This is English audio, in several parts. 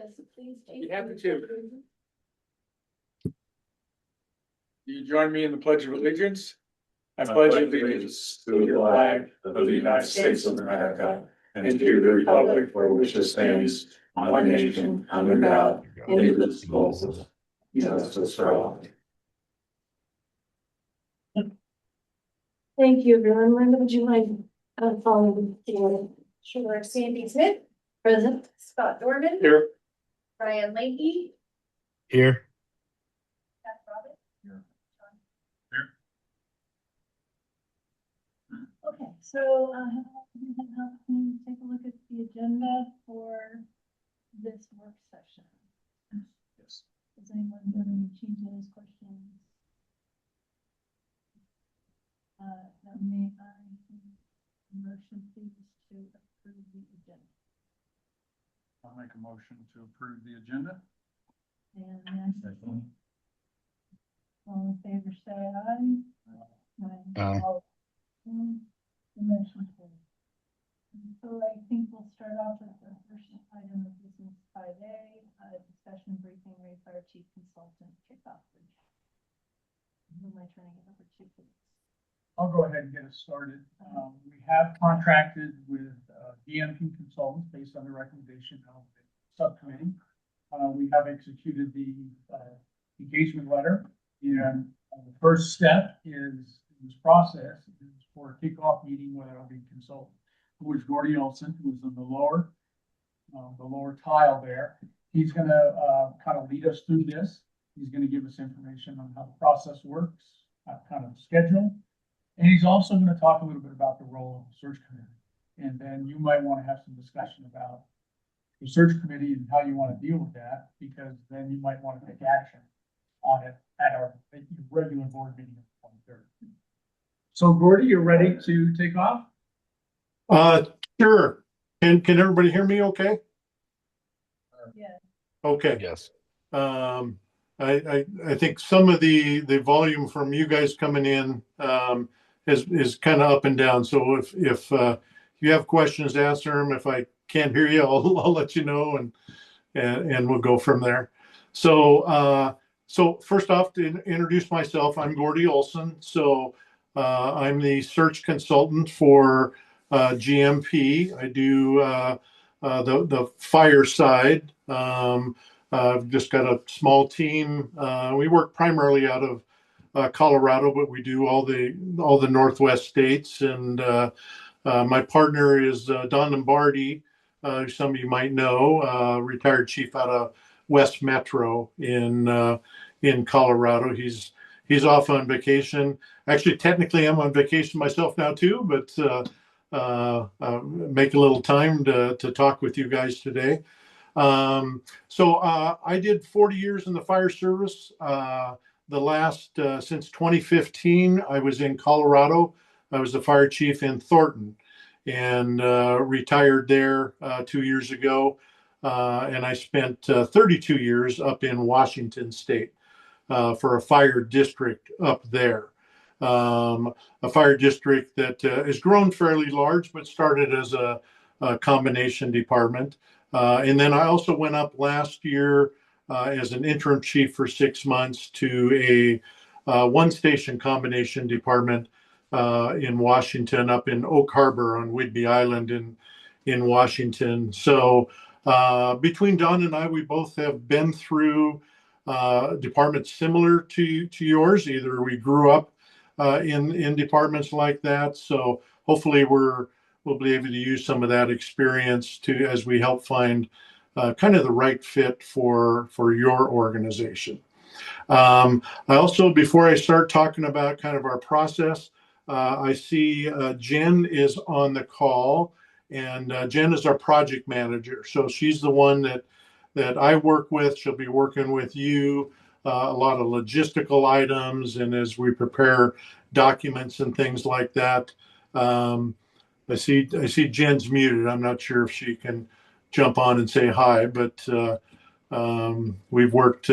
this, please take. Be happy to. Do you join me in the Pledge of Allegiance? I pledge allegiance to the flag of the United States of America and to the republic for which it stands, one nation, under God, indivisible, with justice for all. Thank you, everyone. Linda, would you mind following the order? Sure. Sandy Smith, Present. Scott Dorman, Here. Brian Leahy, Here. Beth Roberts. Okay, so have you had an opportunity to take a look at the agenda for this work session? Yes. Does anyone have any changes, questions? Now may I motion please to approve the agenda? I'll make a motion to approve the agenda. And may I second? All in favor, say aye. Aye. All opposed? The motion carries. And so I think we'll start off with the first item of business 5A, discussion briefing, Fire Chief Consultant kickoff. Who am I turning it over to, please? I'll go ahead and get us started. We have contracted with DMP Consultants based on the recommendation of the subcommittee. We have executed the engagement letter, and the first step is in this process is for a kickoff meeting with our lead consultant, who is Gordy Olson, who is in the lower tile there. He's going to kind of lead us through this. He's going to give us information on how the process works, kind of schedule. And he's also going to talk a little bit about the role of the search committee. And then you might want to have some discussion about the search committee and how you want to deal with that, because then you might want to take action on it at our regular board meeting on the 23rd. So Gordy, you're ready to take off? Sure. Can everybody hear me okay? Yeah. Okay. Yes. I think some of the volume from you guys coming in is kind of up and down. So if you have questions, answer them. If I can't hear you, I'll let you know, and we'll go from there. So first off, to introduce myself, I'm Gordy Olson. So I'm the search consultant for GMP. I do the fire side. I've just got a small team. We work primarily out of Colorado, but we do all the Northwest states. And my partner is Don Lombardi, who some of you might know, retired chief out of West Metro in Colorado. He's off on vacation. Actually, technically, I'm on vacation myself now too, but make a little time to talk with you guys today. So I did 40 years in the fire service. The last, since 2015, I was in Colorado. I was the fire chief in Thornton and retired there 2 years ago. And I spent 32 years up in Washington State for a fire district up there. A fire district that has grown fairly large, but started as a combination department. And then I also went up last year as an interim chief for 6 months to a one station combination department in Washington, up in Oak Harbor on Whidbey Island in Washington. So between Don and I, we both have been through departments similar to yours. Either we grew up in departments like that. So hopefully we'll be able to use some of that experience as we help find kind of the right fit for your organization. I also, before I start talking about kind of our process, I see Jen is on the call, and Jen is our project manager. So she's the one that I work with. She'll be working with you a lot of logistical items, and as we prepare documents and things like that. I see Jen's muted. I'm not sure if she can jump on and say hi, but we've worked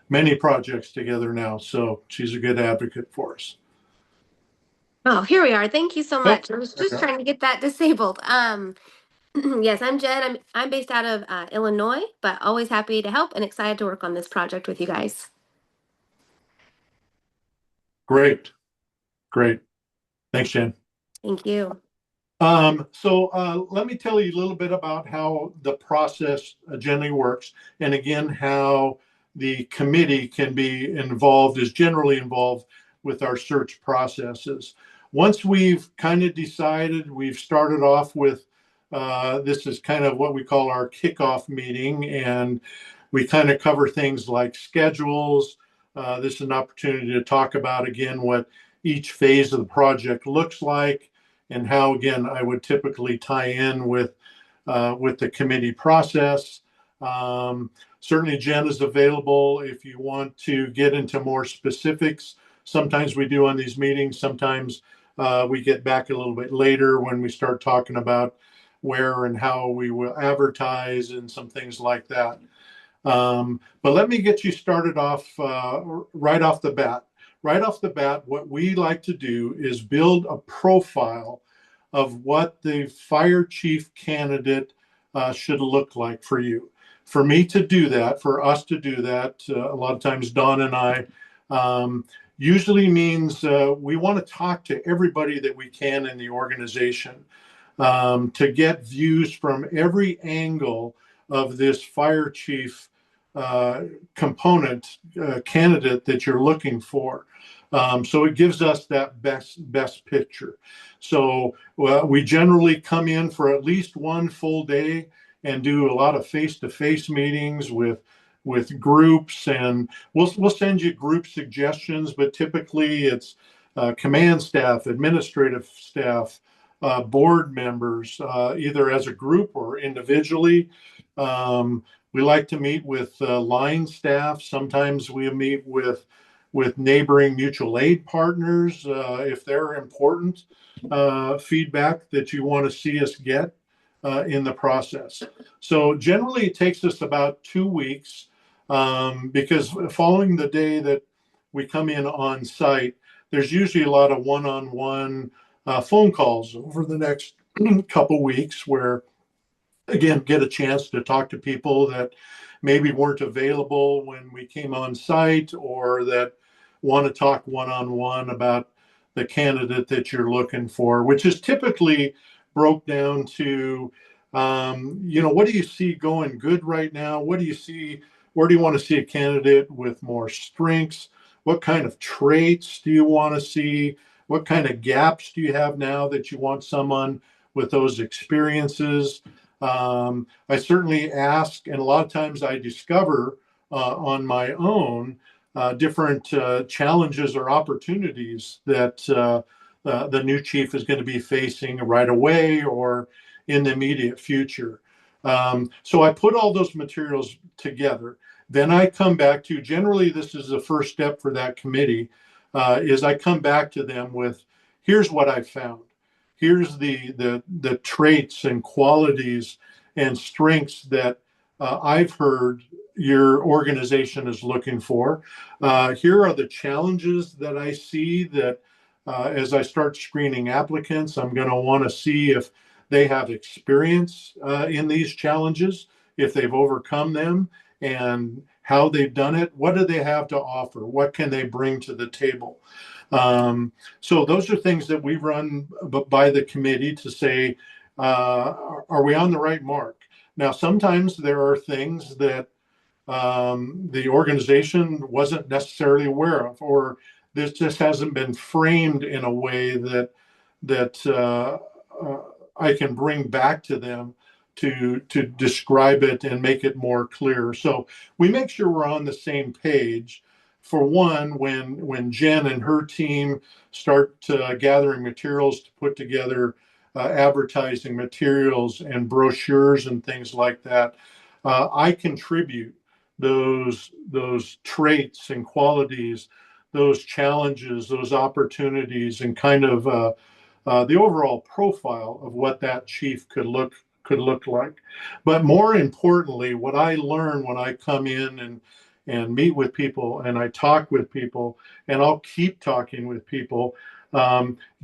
many projects together now, so she's a good advocate for us. Oh, here we are. Thank you so much. I was just okay. trying to get that disabled. Yes, I'm Jen. I'm based out of Illinois, but always happy to help and excited to work on this project with you guys. Great, great. Thanks, Jen. Thank you. Let me tell you a little bit about how the process generally works, and again, how the committee can be involved, is generally involved with our search processes. Once we've kind of decided, we've started off with this is kind of what we call our kickoff meeting, and we kind of cover things like schedules. This is an opportunity to talk about again what each phase of the project looks like, and how, again, I would typically tie in with the committee process. Certainly, Jen is available if you want to get into more specifics. Sometimes we do on these meetings. Sometimes we get back a little bit later when we start talking about where and how we will advertise and some things like that. But let me get you started off right off the bat. Right off the bat, what we like to do is build a profile of what the fire chief candidate should look like for you. For me to do that, for us to do that, a lot of times Dawn and I, usually means we want to talk to everybody that we can in the organization to get views from every angle of this fire chief component candidate that you're looking for. So it gives us that best picture. So we generally come in for at least one full day and do a lot of face-to-face meetings with groups, and we'll send you group suggestions, but typically it's command staff, administrative staff, board members, either as a group or individually. We like to meet with line staff. Sometimes we meet with neighboring mutual aid partners if they're important feedback that you want to see us get in the process. So generally it takes us about 2 weeks because following the day that we come in on site, there's usually a lot of one-on-one phone calls over the next couple weeks where, again, get a chance to talk to people that maybe weren't available when we came on site, or that want to talk one-on-one about the candidate that you're looking for, which is typically broke down to, what do you see going good right now? What do you see? Where do you want to see a candidate with more strengths? What kind of traits do you want to see? What kind of gaps do you have now that you want someone with those experiences? I certainly ask, and a lot of times I discover on my own different challenges or opportunities that the new chief is going to be facing right away or in the immediate future. So I put all those materials together. Then I come back to, generally this is the first step for that committee, is I come back to them with, here's what I found. Here's the traits and qualities and strengths that I've heard your organization is looking for. Here are the challenges that I see that as I start screening applicants, I'm going to want to see if they have experience in these challenges, if they've overcome them, and how they've done it. What do they have to offer? What can they bring to the table? So those are things that we run by the committee to say, are we on the right mark? Now, sometimes there are things that the organization wasn't necessarily aware of, or this just hasn't been framed in a way that I can bring back to them to describe it and make it more clear. So we make sure we're on the same page. For one, when Jen and her team start gathering materials to put together advertising materials and brochures and things like that, I contribute those traits and qualities, those challenges, those opportunities, and kind of the overall profile of what that chief could look like. But more importantly, what I learn when I come in and meet with people and I talk with people, and I'll keep talking with people,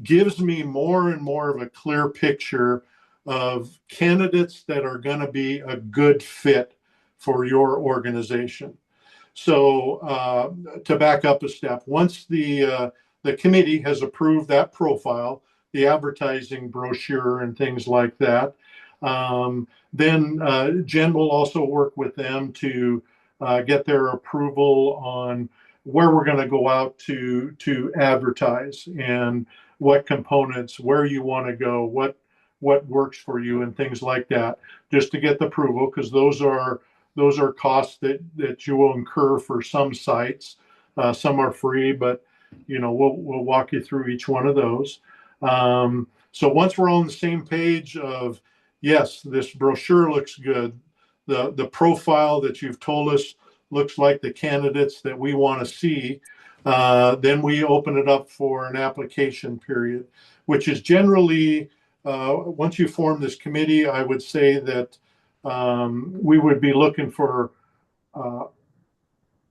gives me more and more of a clear picture of candidates that are going to be a good fit for your organization. So to back up a step, once the committee has approved that profile, the advertising brochure and things like that, then Jen will also work with them to get their approval on where we're going to go out to advertise and what components, where you want to go, what works for you, and things like that, just to get the approval, because those are costs that you will incur for some sites. Some are free, but we'll walk you through each one of those. So once we're on the same page of, yes, this brochure looks good, the profile that you've told us looks like the candidates that we want to see, then we open it up for an application period, which is generally, once you form this committee, I would say that we would be looking for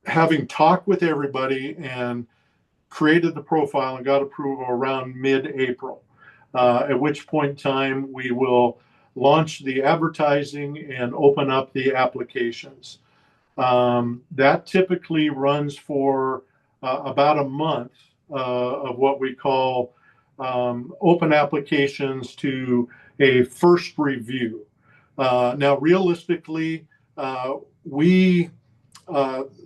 having talked with everybody and created the profile and got approval around mid-April, at which point in time we will launch the advertising and open up the applications. That typically runs for about a month of what we call open applications to a first review. Now, realistically, we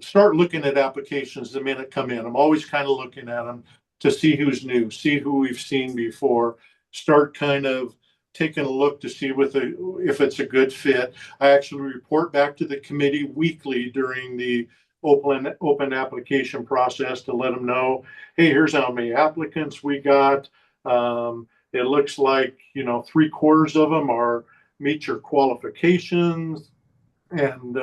start looking at applications the minute come in. I'm always kind of looking at them to see who's new, see who we've seen before, start kind of taking a look to see if it's a good fit. I actually report back to the committee weekly during the open application process to let them know, hey, here's how many applicants we got. It looks like 3/4 of them meet your qualifications, and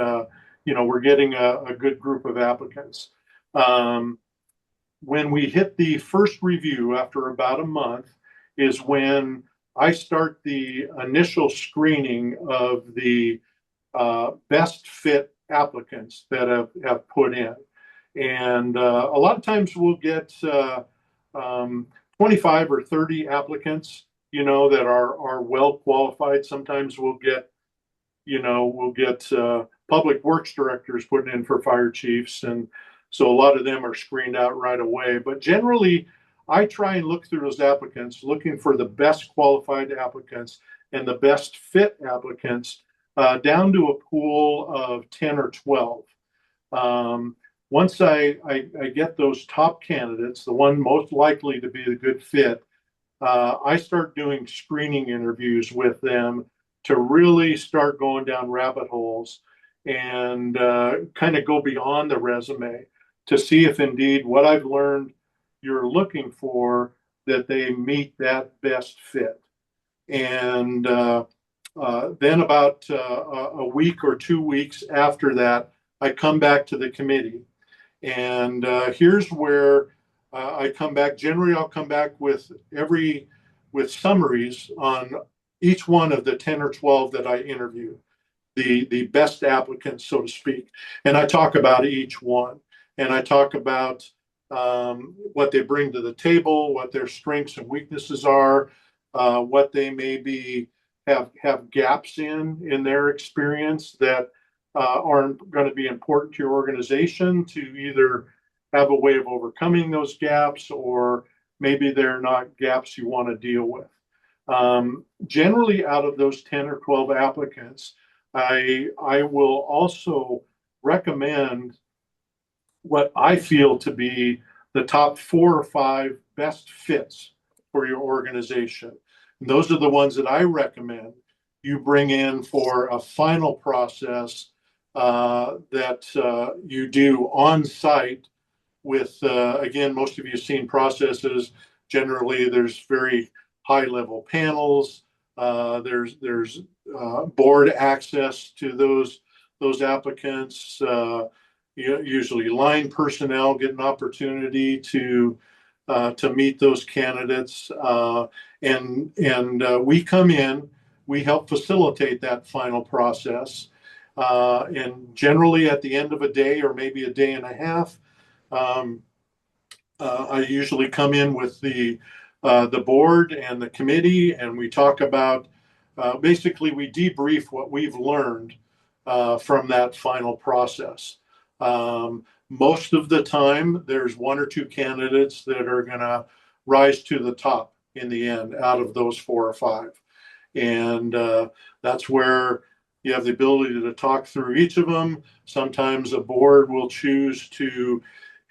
we're getting a good group of applicants. When we hit the first review after about a month is when I start the initial screening of the best fit applicants that have put in. And a lot of times we'll get 25 or 30 applicants, that are well qualified. Sometimes we'll get public works directors putting in for fire chiefs. And so a lot of them are screened out right away. But generally, I try and look through those applicants, looking for the best qualified applicants and the best fit applicants, down to a pool of 10 or 12. Once I get those top candidates, the one most likely to be a good fit, I start doing screening interviews with them to really start going down rabbit holes and kind of go beyond the resume to see if indeed what I've learned you're looking for, that they meet that best fit. And then about a week or 2 weeks after that, I come back to the committee. And here's where I come back. Generally, I'll come back with summaries on each one of the 10 or 12 that I interview, the best applicants, so to speak. And I talk about each one. And I talk about what they bring to the table, what their strengths and weaknesses are, what they maybe have gaps in their experience that aren't going to be important to your organization, to either have a way of overcoming those gaps, or maybe they're not gaps you want to deal with. Generally, out of those 10 or 12 applicants, I will also recommend what I feel to be the top 4 or 5 best fits for your organization. And those are the ones that I recommend you bring in for a final process that you do on site with, again, most of you have seen processes. Generally, there's very high level panels. There's board access to those applicants. Usually line personnel get an opportunity to meet those candidates. And we come in, we help facilitate that final process. And generally at the end of a day, or maybe a day and a half, I usually come in with the board and the committee, and we talk about basically we debrief what we've learned from that final process. Most of the time, there's one or two candidates that are going to rise to the top in the end out of those 4 or 5. And that's where you have the ability to talk through each of them. Sometimes a board will choose to,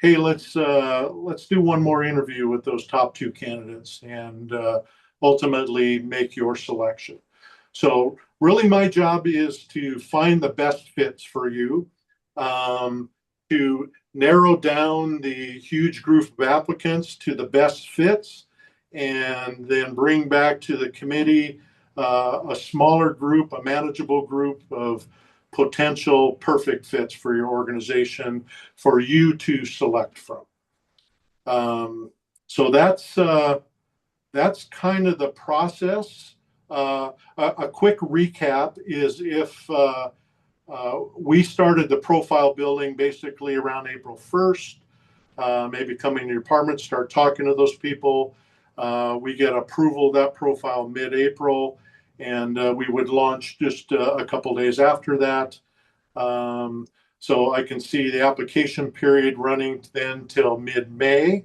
hey, let's do one more interview with those top 2 candidates and ultimately make your selection. So really my job is to find the best fits for you, to narrow down the huge group of applicants to the best fits, and then bring back to the committee a smaller group, a manageable group of potential perfect fits for your organization for you to select from. So that's kind of the process. A quick recap is if we started the profile building basically around April 1st, maybe come in your department, start talking to those people. We get approval of that profile mid-April, and we would launch just a couple days after that. So I can see the application period running then till mid-May,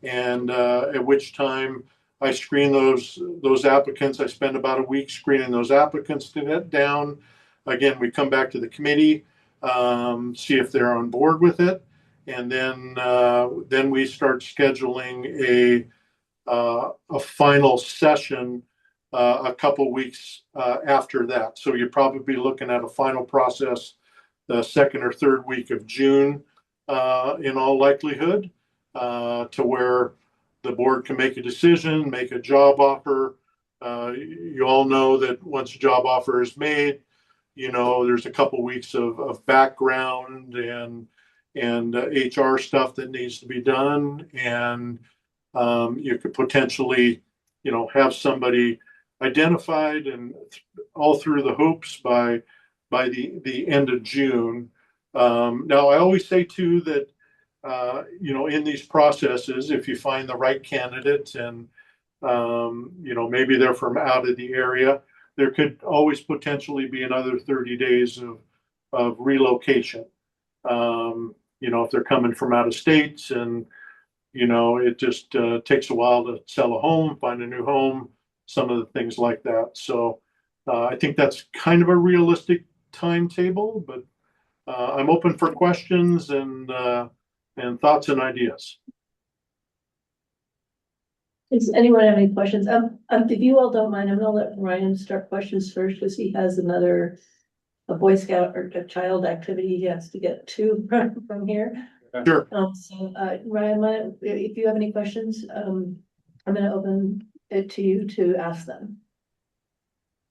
and at which time I screen those applicants. I spend about a week screening those applicants to get down. Again, we come back to the committee, see if they're on board with it, and then we start scheduling a final session a couple weeks after that. So you're probably looking at a final process the 2nd or 3rd week of June in all likelihood, to where the board can make a decision, make a job offer. You all know that once a job offer is made, there's a couple weeks of background and HR stuff that needs to be done. And you could potentially, have somebody identified and all through the hoops by the end of June. Now, I always say too that, in these processes, if you find the right candidate and, maybe they're from out of the area, there could always potentially be another 30 days of relocation. If they're coming from out of states and, it just takes a while to sell a home, find a new home, some of the things like that. So I think that's kind of a realistic timetable, but I'm open for questions and thoughts and ideas. Does anyone have any questions? If you all don't mind, I'm gonna let Ryan start questions first, because he has a Boy Scout or a child activity he has to get to from here. Sure. Ryan, if you have any questions, I'm gonna open it to you to ask them.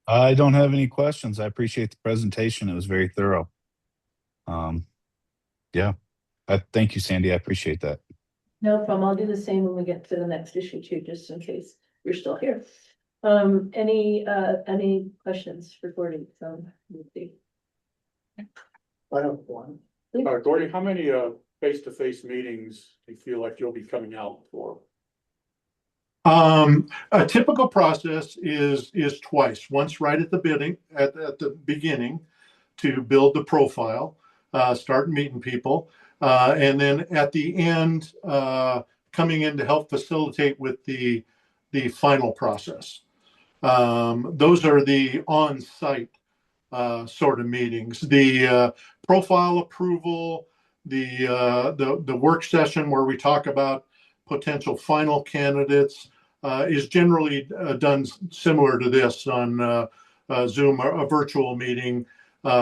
I don't have any questions. I appreciate the presentation. It was very thorough. Yeah. Thank you, Sandy. I appreciate that. No problem. I'll do the same when we get to the next issue too, just in case you're still here. Any questions for Gordy? I have one. Gordy, how many face-to-face meetings do you feel like you'll be coming out for? A typical process is twice. Once right at the beginning to build the profile, start meeting people, and then at the end coming in to help facilitate with the final process. Those are the on-site sort of meetings. The profile approval, the work session where we talk about potential final candidates is generally done similar to this on Zoom, or a virtual meeting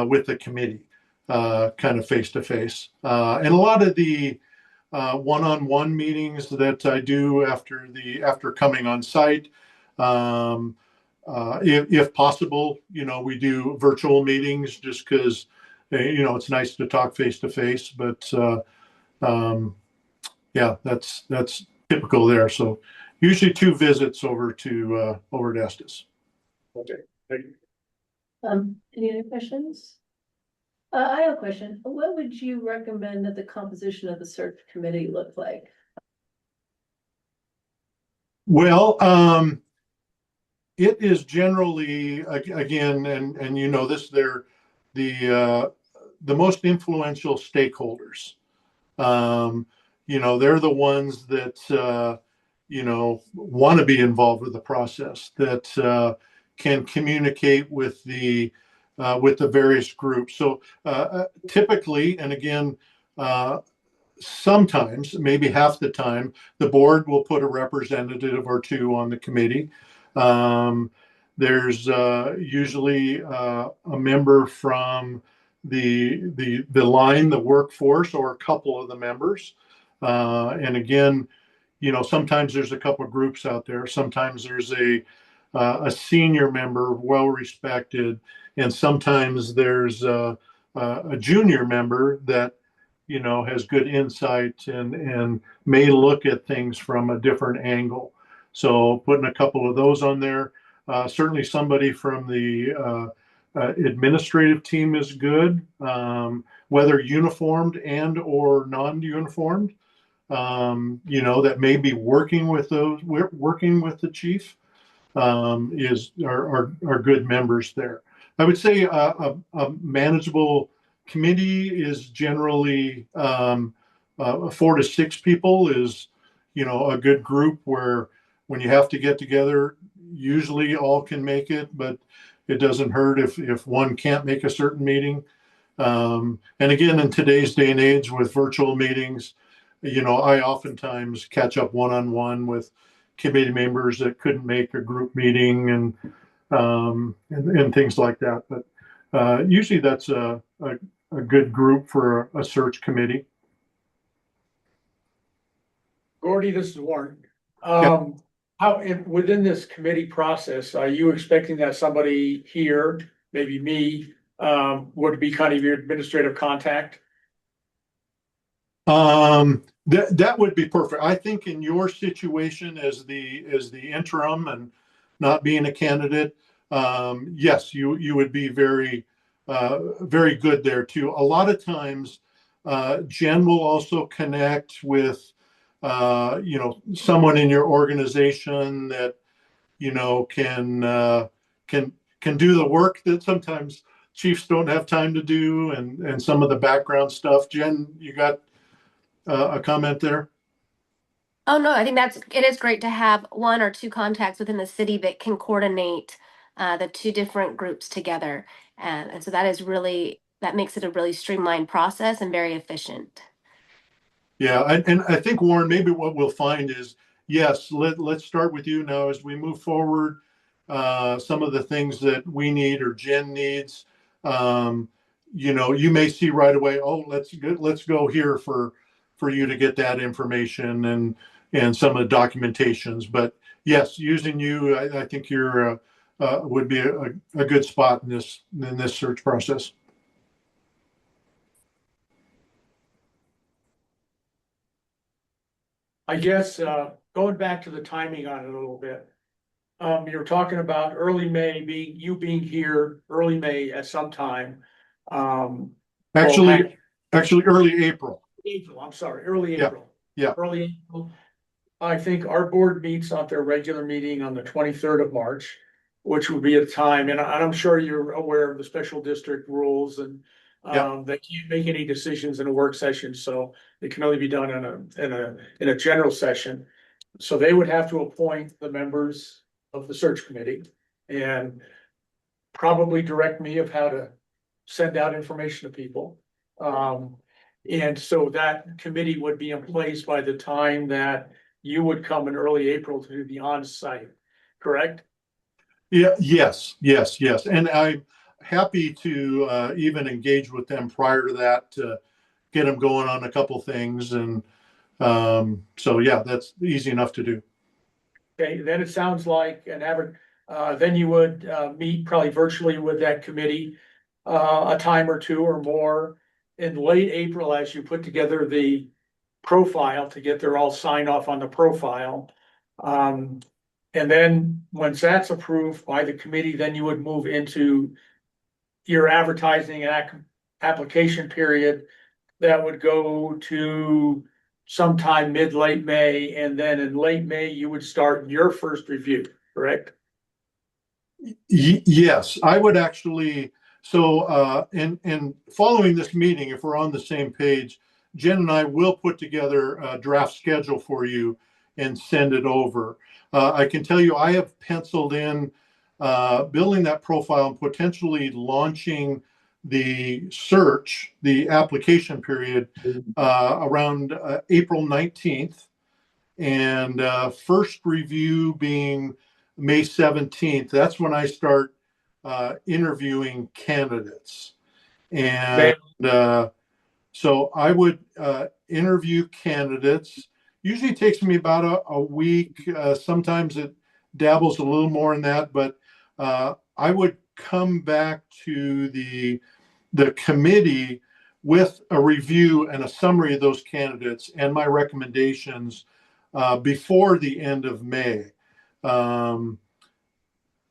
with the committee, kind of face to face. And a lot of the one-on-one meetings that I do after coming on site, if possible, we do virtual meetings just because it's nice to talk face to face. But yeah, that's typical there. So usually 2 visits over to Estes. Okay, thank you. Any other questions? I have a question. What would you recommend that the composition of the search committee look like? Well, It is generally, again, and you know this, they're the most influential stakeholders. Um, you know, they're the ones that you know, want to be involved with the process, that can communicate with the various groups. So typically, and again, sometimes, maybe half the time, the board will put a representative or two on the committee. Um, there's usually a member from the line, the workforce, or a couple of the members. And again, you know, sometimes there's a couple of groups out there. Sometimes there's a senior member, well respected, and sometimes there's a junior member that, you know, has good insight and may look at things from a different angle. So putting a couple of those on there. Certainly somebody from the administrative team is good, whether uniformed and or non-uniformed. You know, that may be working with the chief, are good members there. I would say a manageable committee is generally 4 to 6 people is, you know, a good group where when you have to get together, usually all can make it, but it doesn't hurt if one can't make a certain meeting. And again, in today's day and age with virtual meetings, you know, I oftentimes catch up one-on-one with committee members that couldn't make a group meeting and things like that. But usually that's a good group for a search committee. Gordy, this is Warren. Yeah. Within this committee process, are you expecting that somebody here, maybe me, would be kind of your administrative contact? That would be perfect. I think in your situation as the interim and not being a candidate, yes, you would be very very good there too. A lot of times, Jen will also connect with you know, someone in your organization that, you know, can do the work that sometimes chiefs don't have time to do, and some of the background stuff. Jen, you got a comment there? Oh no, I think it is great to have one or two contacts within the city that can coordinate the two different groups together. And so that makes it a really streamlined process and very efficient. Yeah, and I think, Warren, maybe what we'll find is, yes, let's start with you now as we move forward. Some of the things that we need or Jen needs, you know, you may see right away, oh, let's go here for you to get that information and some of the documentations. But yes, using you, I think you're would be a good spot in this search process. I guess, going back to the timing on it a little bit. You were talking about early May being here early May at some time. Actually early April. I'm sorry, early Yeah. April. Yeah. Early April. I think our board meets on their regular meeting on the 23rd of March, which would be a time, and I'm sure you're aware of the special district rules and they can't make any decisions in a work session, so it can only be done in a general session. So they would have to appoint the members of the search committee and probably direct me of how to send out information to people. And so that committee would be in place by the time that you would come in early April to do the on-site, correct? Yeah, yes. And I'm happy to even engage with them prior to that to get them going on a couple things. And so, yeah, that's easy enough to do. Okay, then it sounds like then you would meet probably virtually with that committee a time or two or more in late April as you put together the profile to get their all sign off on the profile. And then once that's approved by the committee, then you would move into your advertising and application period that would go to sometime mid-late May, and then in late May, you would start your first review, correct? Yes, I would actually, so, and following this meeting, if we're on the same page, Jen and I will put together a draft schedule for you and send it over. I can tell you, I have penciled in building that profile and potentially launching the search, the application period, around April 19th. And first review being May 17th. That's when I start interviewing candidates. And so I would interview candidates. Usually takes me about a week. Sometimes it dabbles a little more in that, but I would come back to the committee with a review and a summary of those candidates and my recommendations before the end of May,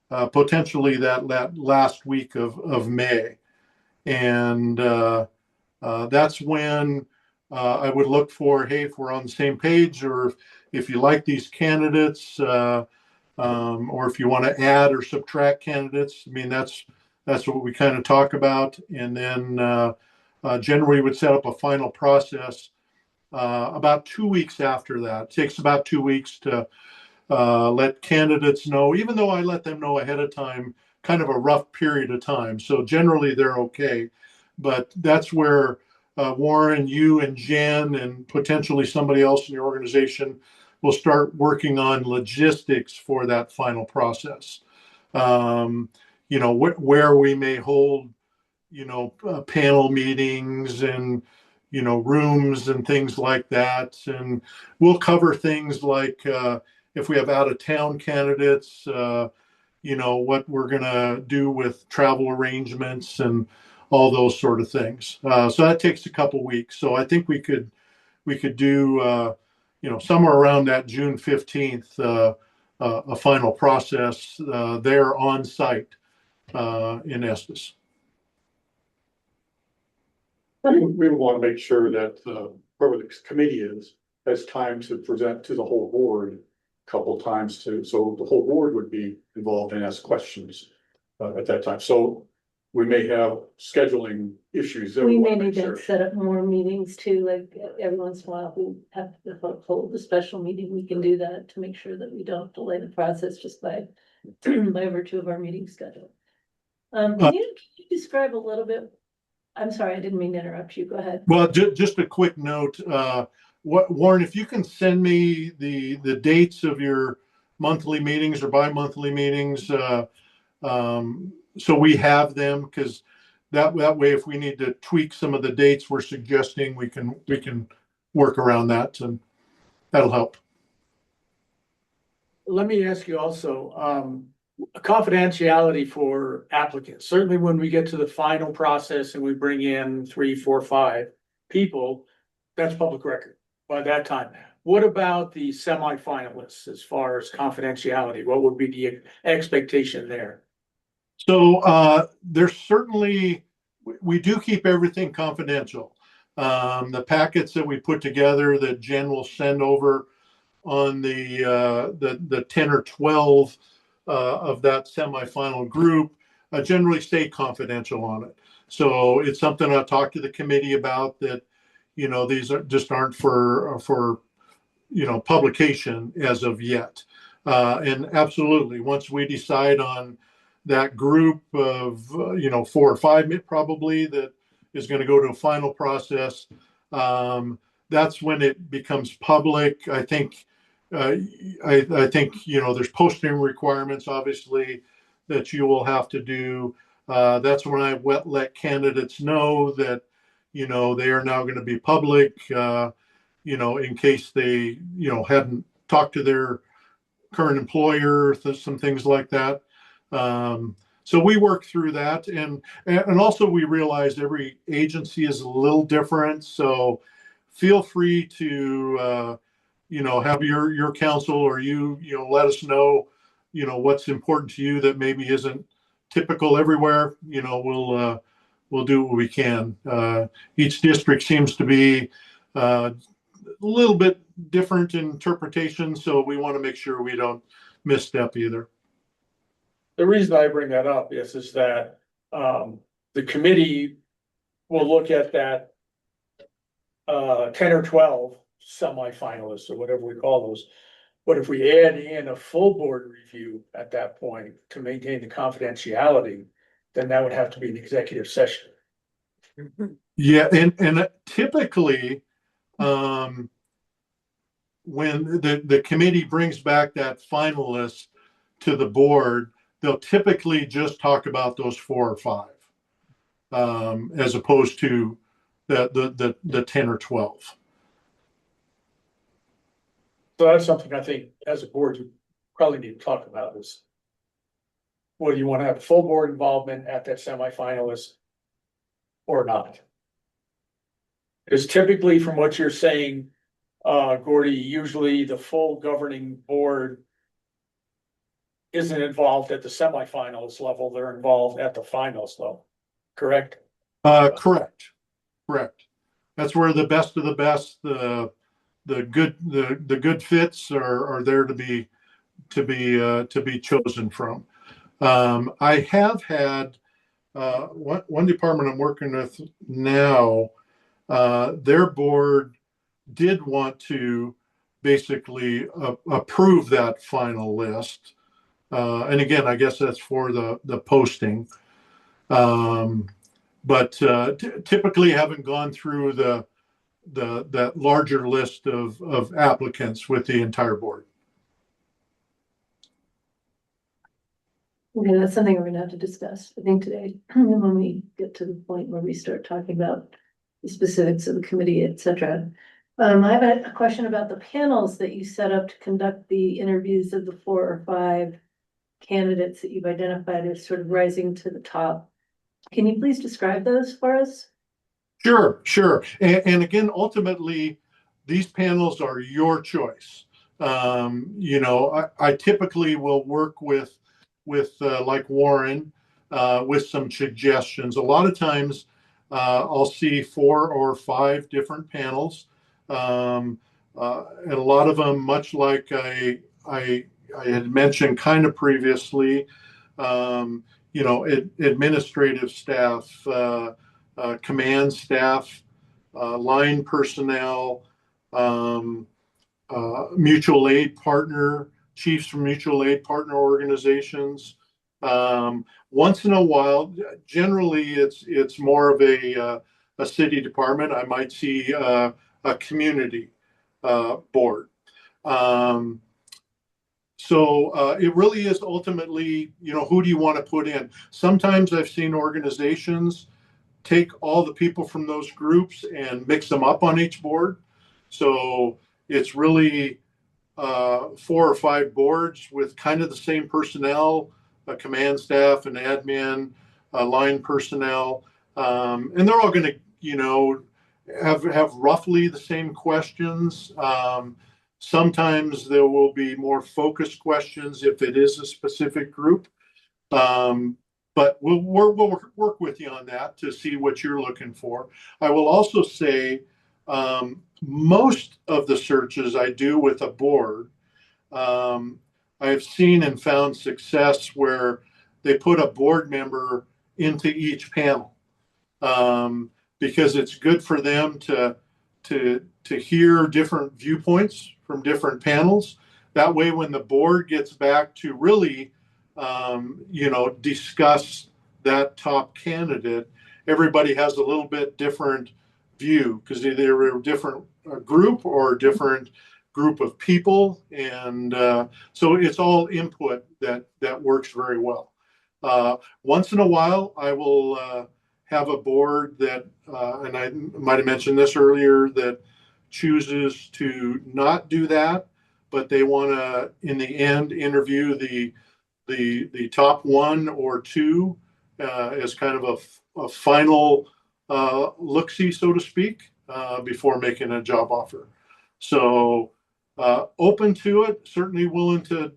potentially that last week of May. And that's when I would look for, hey, if we're on the same page, or if you like these candidates, or if you want to add or subtract candidates. I mean, that's what we kind of talk about. And then generally would set up a final process about 2 weeks after that. It takes about 2 weeks to let candidates know, even though I let them know ahead of time, kind of a rough period of time. So generally they're okay. But that's where Warren, you and Jen, and potentially somebody else in your organization will start working on logistics for that final process. You know, where we may hold, you know, panel meetings and, you know, rooms and things like that. And we'll cover things like if we have out of town candidates, you know, what we're going to do with travel arrangements and all those sort of things. So that takes a couple weeks. So I think we could do, you know, somewhere around that June 15th, a final process there on site in Estes. We would want to make sure that whoever the committee is has time to present to the whole board a couple times too. So the whole board would be involved and ask questions at that time. So we may have scheduling issues. That We may want to need make to sure. set up more meetings too, like every once in a while, we have to hold a special meeting, we can do that to make sure that we don't delay the process just by by virtue of our meeting schedule. Can you describe a little bit? I'm sorry, I didn't mean to interrupt you, go ahead. Well, just a quick note, Warren, if you can send me the dates of your monthly meetings or bi-monthly meetings, so we have them, because that way, if we need to tweak some of the dates we're suggesting, we can work around that, and that'll help. Let me ask you also, confidentiality for applicants. Certainly when we get to the final process and we bring in 3, 4, 5 people, that's public record by that time. What about the semifinalists as far as confidentiality? What would be the expectation there? So there's certainly, we do keep everything confidential. The packets that we put together that Jen will send over on the 10 or 12 of that semifinal group generally stay confidential on it. So it's something I'll talk to the committee about, that, you know, these aren't for you know, publication as of yet. And absolutely, once we decide on that group of you know, 4 or 5 probably that is going to go to a final process, that's when it becomes public. I think I think, you know, there's posting requirements, obviously, that you will have to do. That's when I let candidates know that, you know, they are now going to be public, you know, in case they, you know, hadn't talked to their current employer, some things like that. So we work through that, and also we realize every agency is a little different. So feel free to you know, have your counsel, or you know, let us know, you know, what's important to you that maybe isn't typical everywhere. You know, we'll do what we can. Each district seems to be a little bit different in interpretation, so we want to make sure we don't misstep either. The reason I bring that up is that, the committee will look at that 10 or 12 semifinalists or whatever we call those. But if we add in a full board review at that point to maintain the confidentiality, then that would have to be an executive session. Yeah, and typically, when the committee brings back that finalist to the board, they'll typically just talk about those 4 or 5, as opposed to the 10 or 12. So that's something I think as a board, you probably need to talk about is whether you want to have full board involvement at that semifinalist or not. Because typically from what you're saying, Gordy, usually the full governing board isn't involved at the semifinalist level, they're involved at the finals level, correct? Correct. That's where the best of the best, the good fits are there to be chosen from. I have had one department I'm working with now, their board did want to basically approve that final list. And again, I guess that's for the posting. But typically haven't gone through that larger list of applicants with the entire board. Okay, that's something we're gonna have to discuss, I think, today, when we get to the point where we start talking about the specifics of the committee, et cetera. I have a question about the panels that you set up to conduct the interviews of the 4 or 5 candidates that you've identified as sort of rising to the top. Can you please describe those for us? Sure. And again, ultimately, these panels are your choice. I typically will work with like Warren, with some suggestions. A lot of times, I'll see 4 or 5 different panels. And a lot of them, much like I had mentioned kind of previously, administrative staff, command staff, line personnel, mutual aid partner, chiefs from mutual aid partner organizations. Once in a while, generally it's more of a city department. I might see a community board. So it really is ultimately, who do you want to put in? Sometimes I've seen organizations take all the people from those groups and mix them up on each board. So it's really 4 or 5 boards with kind of the same personnel, a command staff, an admin, line personnel, and they're all going to, have roughly the same questions. Sometimes there will be more focused questions if it is a specific group. But we'll work with you on that to see what you're looking for. I will also say, most of the searches I do with a board, I've seen and found success where they put a board member into each panel, because it's good for them to hear different viewpoints from different panels. That way, when the board gets back to really, discuss that top candidate, everybody has a little bit different view because they're a different group or a different group of people. And so it's all input that works very well. Once in a while, I will have a board that, and I might have mentioned this earlier, that chooses to not do that, but they want to, in the end, interview the top 1 or 2 as kind of a final look-see, so to speak, before making a job offer. So open to it, certainly willing to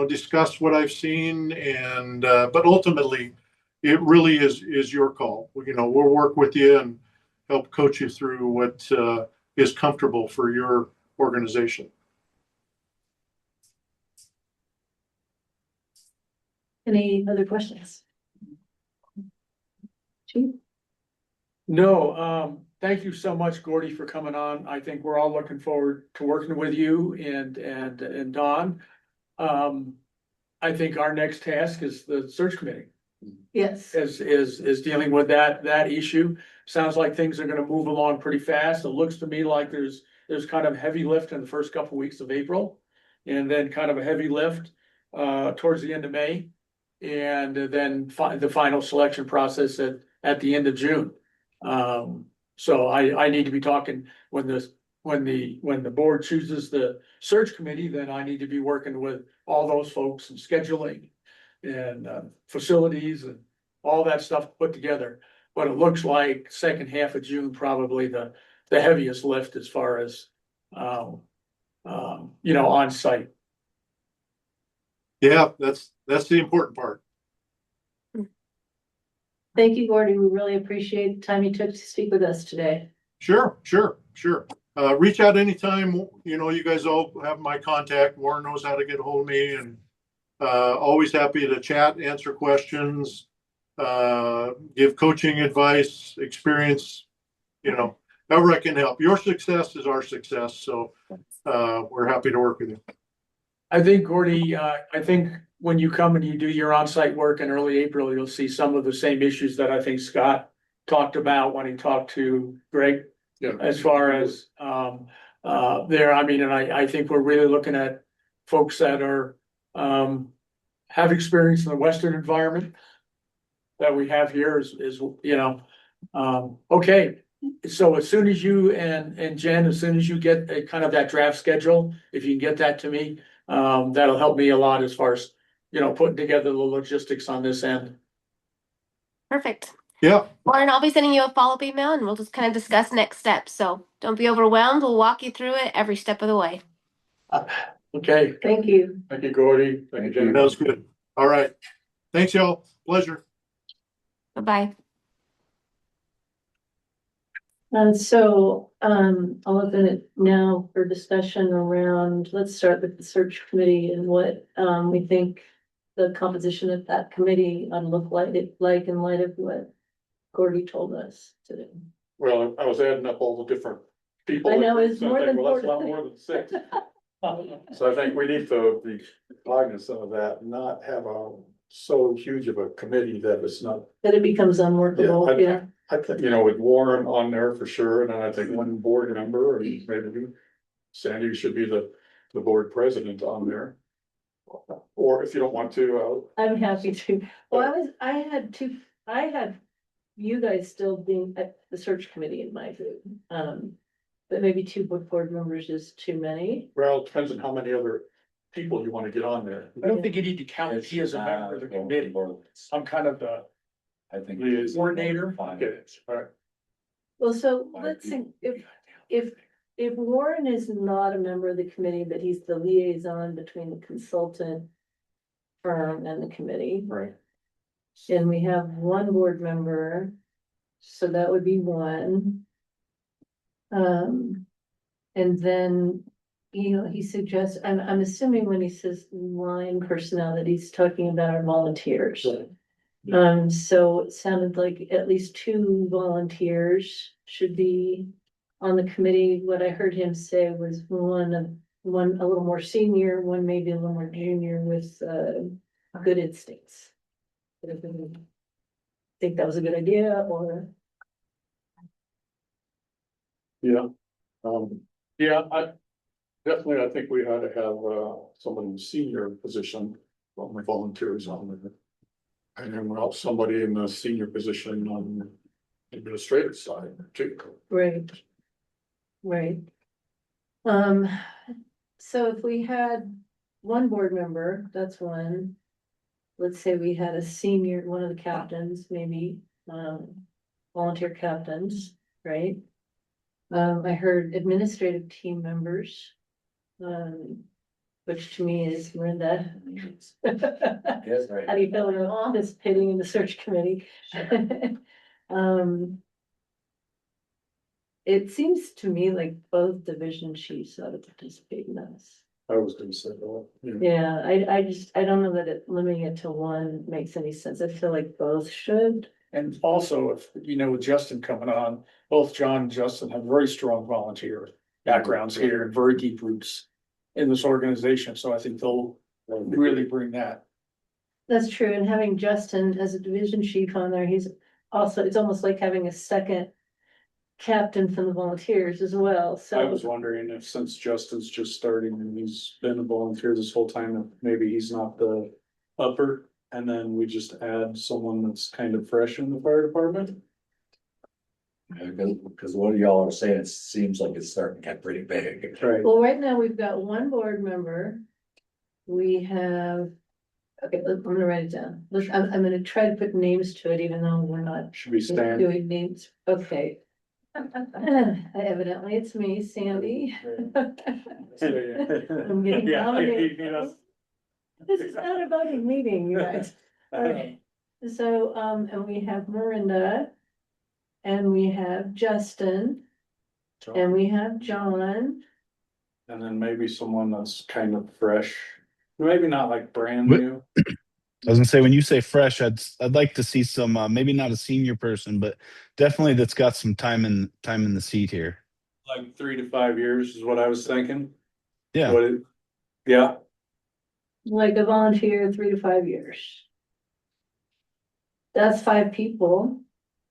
discuss what I've seen, and but ultimately it really is your call. We'll work with you and help coach you through what is comfortable for your organization. Any other questions? Chief? No, thank you so much, Gordy, for coming on. I think we're all looking forward to working with you and Don. I think our next task is the search committee. Yes. Is dealing with that issue. Sounds like things are gonna move along pretty fast. It looks to me like there's kind of heavy lift in the first couple weeks of April. And then kind of a heavy lift towards the end of May. And then the final selection process at the end of June. So I need to be talking when the board chooses the search committee, then I need to be working with all those folks and scheduling. And facilities and all that stuff put together. But it looks like second half of June, probably the heaviest lift as far as on site. Yeah, that's the important part. Thank you, Gordy. We really appreciate the time you took to speak with us today. Sure. Reach out anytime, you guys all have my contact. Warren knows how to get a hold of me, and always happy to chat, answer questions, give coaching advice, experience, however I can help. Your success is our success, so we're happy to work with you. I think, Gordy, I think when you come and you do your on-site work in early April, you'll see some of the same issues that I think Scott talked about when he talked to Greg. Yeah. As far as there, and I think we're really looking at folks that are have experience in the Western environment that we have here is okay. So as soon as you and Jen, as soon as you get a kind of that draft schedule, if you can get that to me, that'll help me a lot as far as, putting together the logistics on this end. Perfect. Yeah. Warren, I'll be sending you a follow-up email and we'll just kind of discuss next steps. So don't be overwhelmed. We'll walk you through it every step of the way. Okay. Thank you. Thank you, Gordy. Thank you, Jen. That was good. All right. Thanks, y'all. Pleasure. Bye-bye. And so, I'll open it now for discussion around, let's start with the search committee and what, we think the composition of that committee ought to look like in light of what Gordy told us today. Well, I was adding up all the different people. I know, it's So I more think, than well, that's a four. lot more than 6. So I think we need to be cognizant of that, and not have so huge of a committee that it's not. That it becomes unworkable, Yeah, yeah. I think, with Warren on there for sure, and then I think one board member, or maybe Sandy should be the board president on there. Or if you don't want to, I'm happy to. Well, I had you guys still being at the search committee in my view. But maybe 2 board members is too many. well, it depends on how many other people you want to get on there. I don't think you need to count he as a member of the committee. I'm kind of the I think. coordinator. Okay, all right. Well, so let's see, if Warren is not a member of the committee, but he's the liaison between the consultant firm and the committee, Right. and we have 1 board member, so that would be 1. And then, he suggests, I'm assuming when he says line personnel that he's talking about our volunteers. So it sounded like at least 2 volunteers should be on the committee. What I heard him say was one a little more senior, one maybe a little more junior with good instincts. Think that was a good idea, or? Yeah, I think we ought to have someone in the senior position, when we volunteers on there. And then we'll have somebody in the senior position on the administrative side too. Right. Right. So if we had 1 board member, that's 1. Let's say we had a senior, one of the captains, maybe, volunteer captains, right? I heard administrative team members, which to me is Miranda. Yes, right. How do you feel about participating in the search committee? It seems to me like both division chiefs ought to participate in this. I was gonna say, well, yeah. Yeah, I don't know that limiting it to one makes any sense. I feel like both should. And also, if, you know, with Justin coming on, both John and Justin have very strong volunteer backgrounds here and very deep roots in this organization, so I think they'll really bring that. That's true, and having Justin as a division chief on there, he's also, it's almost like having a second captain from the volunteers as well, so. I was wondering if since Justin's just starting and he's been a volunteer this whole time, if maybe he's not the upper. And then we just add someone that's kind of fresh in the fire department. Because what y'all are saying, it seems like it's starting to get pretty big. Right. Well, right now, we've got one board member. We have, okay, I'm gonna write it down. I'm gonna try to put names to it, even though we're not Should be Stan. doing names, okay. Evidently, it's me, Sandy. I'm getting Yeah, nominated. you know. This is not a voting meeting, you guys. Okay, so, and we have Miranda. And we have Justin, and we have John. And then maybe someone that's kind of fresh, maybe not like brand What- new. I was gonna say, when you say fresh, I'd like to see some, maybe not a senior person, but definitely that's got some time in the seat here. Like 3 to 5 years is what I was thinking. Yeah, What it- Yeah, Like a volunteer, 3 to 5 years. That's 5 people.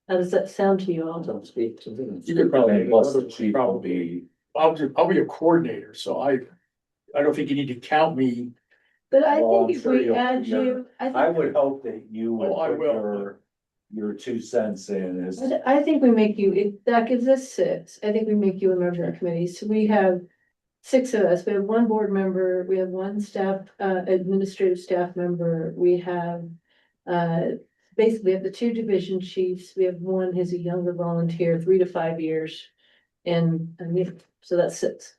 How does that sound to you all? You could probably, Plus the chief will be, I'll be a coordinator, so I don't think you need to count me. But I Well, I'm think if sure we you'll- add you, I would hope that you would Oh, I put will. your 2 cents in as. I think we make you, that gives us 6. I think we make you a member of the committee. So we have 6 of us. We have 1 board member, we have 1 staff, administrative staff member, we have, basically, we have the 2 division chiefs, we have 1 who's a younger volunteer, 3 to 5 years. And so that's 6.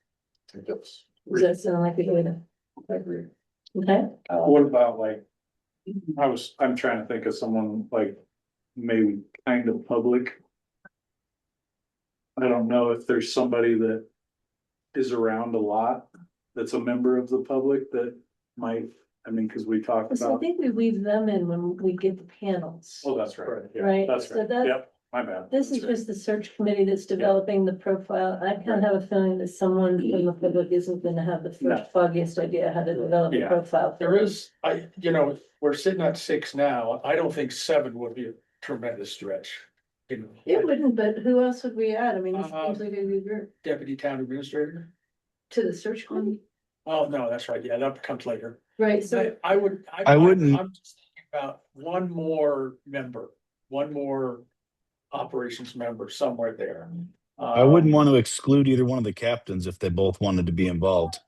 Does that sound like a good? I agree. Okay, What about like, I'm trying to think of someone like maybe kind of public. I don't know if there's somebody that is around a lot that's a member of the public that might, I mean, because we talked so I about. think we weave them in when we get the panels. Oh, that's right. Yeah, Right, That's so right. that- Yep, my bad. This is That's right. just the search committee that's developing the profile. I kind of have a feeling that someone from the public isn't gonna have the No. first foggiest idea how to develop a Yeah. profile. There is, we're sitting at 6 now. I don't think 7 would be a tremendous stretch. You know, It wouldn't, but who else would we add? I mean, it's Uh, usually a group Deputy town administrator. to the search committee, Oh, no, that's right. Yeah, that comes later. right? So So I would. I wouldn't- I'm just thinking about one more member, one more operations member somewhere there. I wouldn't want to exclude either one of the captains if they both wanted to be involved.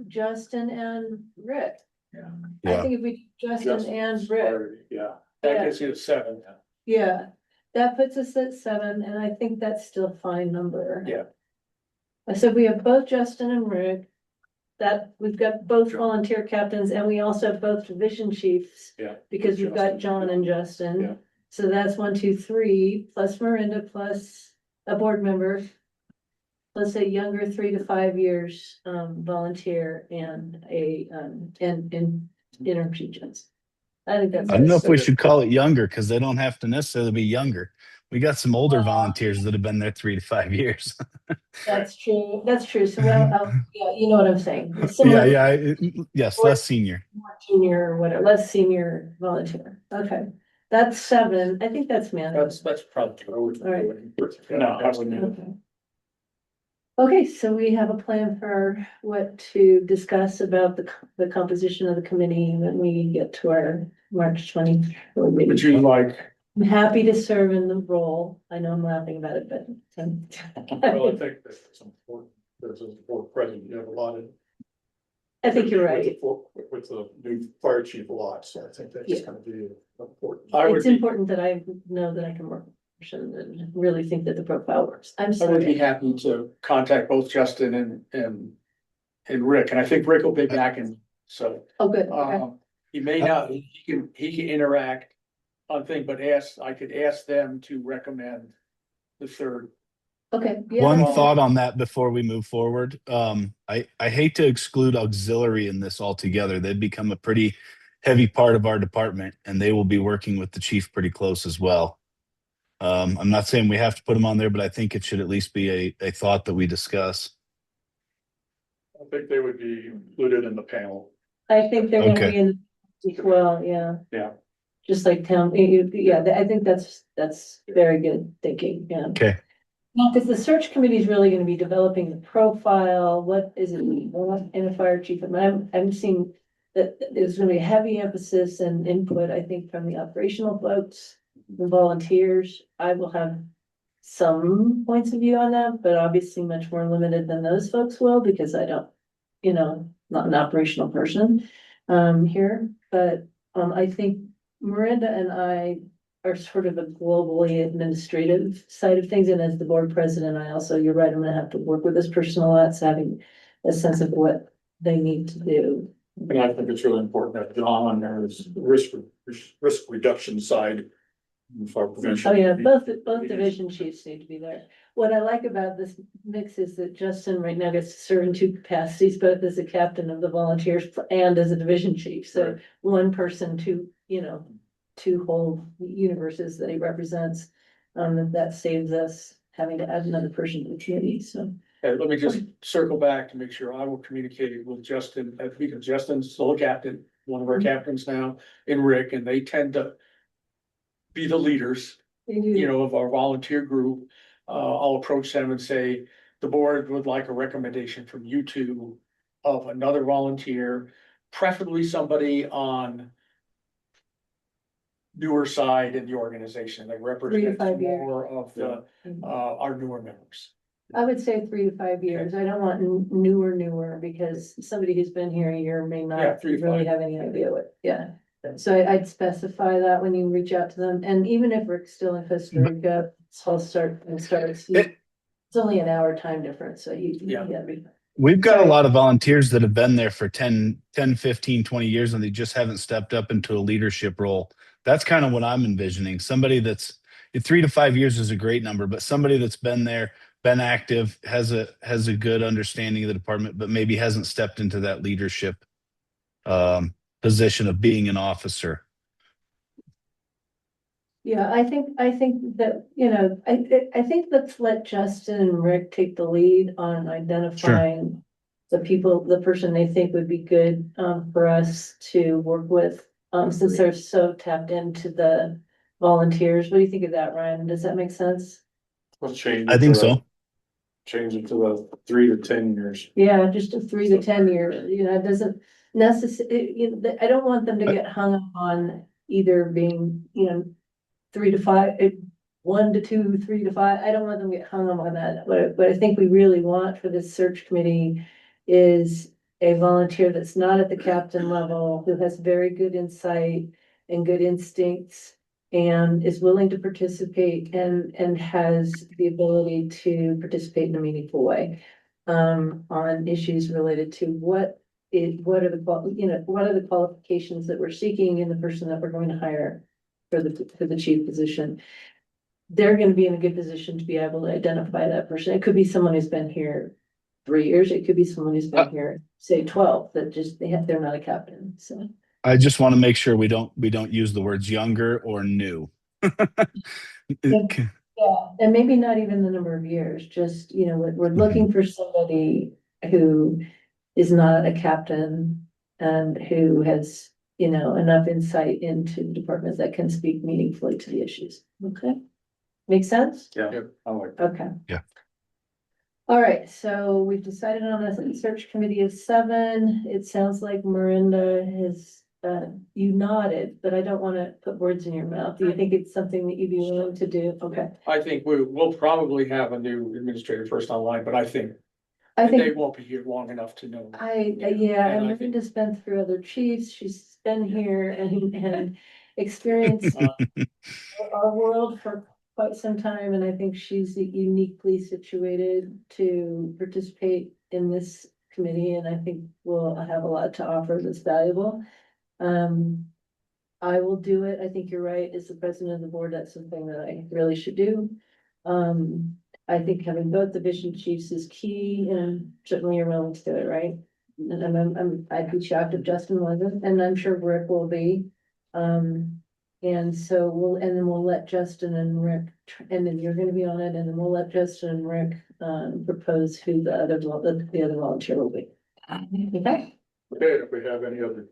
Justin and Rick. Yeah. I Yeah. think if we, Justin and Justin's Rick, already- Yeah, That Yeah. gets you to 7. yeah, that puts us at 7, and I think that's still a fine number. Yeah. I said we have both Justin and Rick. That, we've got both volunteer captains, and we also have both division chiefs. Yeah. Because we've got Justin. John and Justin. Yeah. So that's 1, 2, 3, plus Miranda, plus a board member. Let's say younger 3 to 5 years, volunteer and a, and interim chief judge. I think that's. I don't know if we should call it younger because they don't have to necessarily be younger. We got some older Well- volunteers that have been there 3 to 5 years. That's true, that's true. So, yeah, you know what I'm saying. Yeah, Similar, yeah, yes, less senior. more junior or whatever, less senior volunteer. Okay, that's 7. I think that's manageable. That's probably. All right. no, I wouldn't. Okay. Okay, so we have a plan for what to discuss about the composition of the committee when we get to our March 20. Would you like, I'm happy to serve in the role. I know I'm laughing about it, but. Well, I think that's important. There's a board president, you have a lot of. I think you're with right. the- With the new fire chief a lot, so I think that's Yeah. gonna be important. I would It's be, important that I know that I can work with a person and really think that the profile works. I'm I would be sorry. happy to contact both Justin and Rick, and I think Rick will be back in, so. Oh, good. Okay. He may not, he can interact on thing, but I could ask them to recommend the third Okay. Yeah, One that's- thought on that before we move forward. I hate to exclude auxiliary in this altogether. They've become a pretty heavy part of our department, and they will be working with the chief pretty close as well. I'm not saying we have to put them on there, but I think it should at least be a thought that we discuss. I think they would be included in the panel. I think they're gonna Okay. be in as well, yeah. Yeah. Just like town, yeah, I think that's very good thinking, yeah. Okay. Well, because the search committee is really gonna be developing the profile, what is it we want in a fire chief, and I'm seeing that there's gonna be a heavy emphasis and input, I think, from the operational folks, the volunteers. I will have some points of view on that, but obviously much more limited than those folks will, because I don't, not an operational person here, but I think Miranda and I are sort of a globally administrative side of things, and as the board president, I also, you're right, I'm gonna have to work with this person a lot, so having a sense of what they need to do. And I think it's really important that John on there is risk reduction side. And fire prevention. Oh, yeah, both division chiefs need to be there. What I like about this mix is that Justin right now gets to serve in two capacities, both as a captain of the volunteers and as a division chief. So Right. one person, two whole universes that he represents. That saves us having to add another person to the committee, so. Hey, let me just circle back to make sure I will communicate with Justin, because Justin's still a captain, one of our captains now, and Rick, and they tend to be the leaders, of our volunteer group. I'll approach them and say, the board would like a recommendation from you two of another volunteer, preferably somebody on newer side in the organization that 3 to represents 5 years. more of the, our newer members. I would say 3 to 5 years. I don't want newer, because somebody who's been here a year may Yeah, not 3 to really 5. have any idea what, yeah. So I'd specify that when you reach out to them, and even if Rick's still in Costa Rica, I'll start. It's only an hour time difference, so you Yeah. gotta be. We've got Sorry. a lot of volunteers that have been there for 10, 15, 20 years, and they just haven't stepped up into a leadership role. That's kind of what I'm envisioning. Somebody that's 3 to 5 years is a great number, but somebody that's been there, been active, has a good understanding of the department, but maybe hasn't stepped into that leadership position of being an officer. Yeah, I think that, I think let's let Justin and Rick take the lead on identifying the person they think would be good for us to work with, since they're so tapped into the volunteers. What do you think of that, Ryan? Does that make sense? Let's change. I think so. Change it to the 3 to 10 years. Yeah, just a 3 to 10 year, it doesn't necessarily, I don't want them to get hung up on either being, 3 to 5, 1 to 2, 3 to 5. I don't want them to get hung up on that. What I think we really want for this search committee is a volunteer that's not at the captain level, who has very good insight and good instincts, and is willing to participate and has the ability to participate in a meaningful way on issues related to what are the qualifications that we're seeking in the person that we're going to hire for the chief position. They're going to be in a good position to be able to identify that person. It could be someone who's been here 3 years. It could be someone who's been here, say 12, that just they're not a captain, so. I just want to make sure we don't use the words younger or new. Yeah, and maybe not even the number of years, just, we're looking for somebody who is not a captain and who has, enough insight into the department that can speak meaningfully to the issues. Okay? Make sense? Yeah. I like. Okay. Yeah. All right, so we've decided on a search committee of 7. It sounds like Miranda has, you nodded, but I don't want to put words in your mouth. Do you think it's something that you'd be willing to do? Okay. I think we'll probably have a new administrator first online, but I think they think, won't be here long enough to know. yeah, And and I think- Miranda's been through other chiefs. She's been here and experienced our world for quite some time, and I think she's uniquely situated to participate in this committee, and I think we'll have a lot to offer that's valuable. I will do it. I think you're right. As the president of the board, that's something that I really should do. I think having both division chiefs is key, and certainly you're willing to do it, right? And I'd be shocked if Justin wasn't, and I'm sure Rick will be. And so and then we'll let Justin and Rick, and then you're gonna be on it, and then we'll let Justin and Rick, propose who the other volunteer will be. Okay, Okay, if we have any other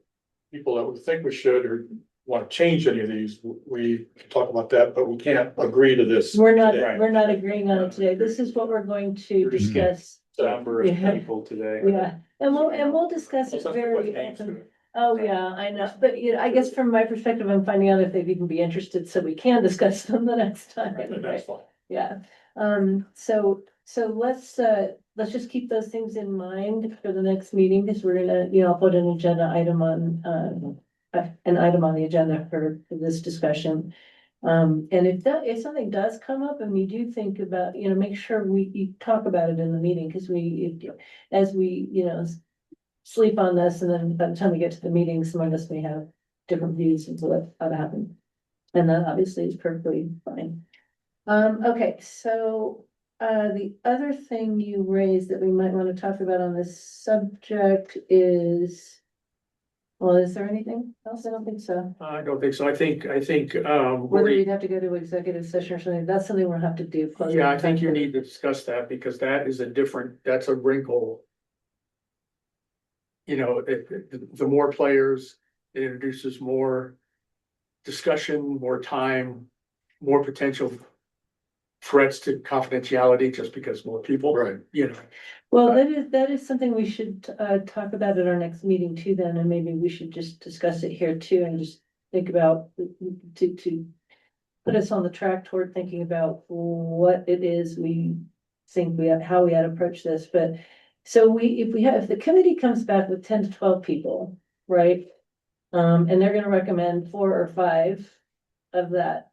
people that we think we should or want to change any of these, we can talk about that, but we can't agree to this. we're today. not agreeing on it today. This is what we're going to discuss. Number of Yeah. people today. Yeah, and we'll discuss it very often. Oh, yeah, I know, but you know, I guess from my perspective, I'm finding out if they'd even be interested, so we can discuss them the next time. That's right? fine. Yeah, so let's just keep those things in mind for the next meeting, because we're gonna, you know, I'll put an agenda item on, an item on the agenda for this discussion. And if something does come up and we do think about, you know, make sure we talk about it in the meeting, because as we, you know, sleep on this, and then by the time we get to the meeting, some of us may have different views into what ought to happen. And that obviously is perfectly fine. Okay, so the other thing you raised that we might want to talk about on this subject is, well, is there anything else? I don't think so. I don't think so. I think, Whether we'd have to go to executive session or something, that's something we'll have to do. yeah, I think you need to discuss that, because that is that's a wrinkle. You know, the more players, it introduces more discussion, more time, more potential threats to confidentiality, just because more people, Right. you know. Well, that is something we should talk about at our next meeting too then, and maybe we should just discuss it here too, and just think about to put us on the track toward thinking about what it is we think how we ought to approach this. But so if the committee comes back with 10 to 12 people, right? And they're gonna recommend 4 or 5 of that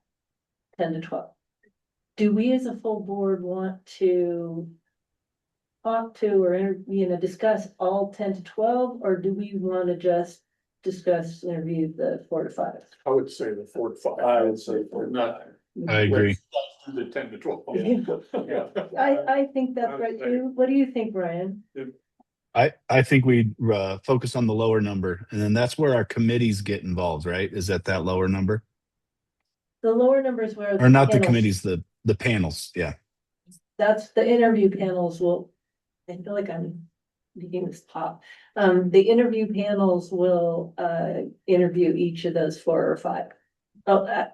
10 to 12. Do we as a full board want to talk to or, you know, discuss all 10 to 12, or do we want to just discuss, interview the 4 to 5? I would say the 4 to 5. I would say We're not. I agree. Let's do the 10 to 12. Yeah. I think that's right too. What do you think, Brian? I think we focus on the lower number, and then that's where our committees get involved, right? Is at that lower number, The lower numbers where. or not the panels- committees, the panels? Yeah, That's the interview panels will, I feel like I'm making this pop. The interview panels will, interview each of those 4 or 5. Oh,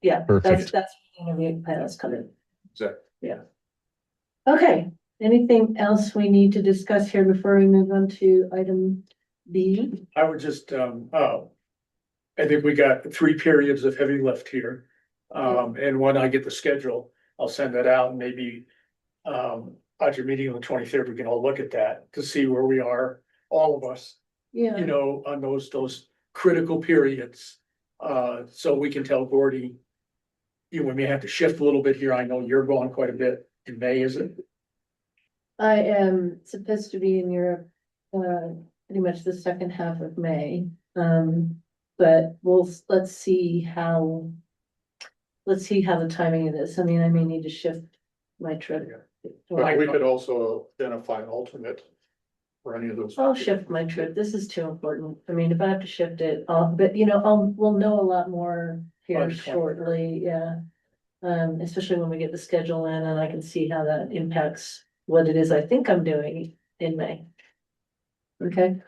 yeah, Perfect. that's where the interview panels come in. Exactly. Yeah. Okay, anything else we need to discuss here before we move on to item B? I would just, I think we got 3 periods of heavy lift here. And when I get the schedule, I'll send that out, and maybe, at your meeting on the 23rd, we can all look at that to see where we are, all of us, Yeah. you know, on those critical periods. So we can tell Gordy, you know, we may have to shift a little bit here. I know you're going quite a bit in May, is it? I am supposed to be in Europe, pretty much the second half of May. But let's see how the timing of this. I mean, I may need to shift my trip. But we could also identify an alternate for any of those. I'll shift my trip. This is too important. I mean, if I have to shift it, but you know, we'll know a lot more here Okay. shortly, yeah. Especially when we get the schedule in, and I can see how that impacts what it is I think I'm doing in May. Okay.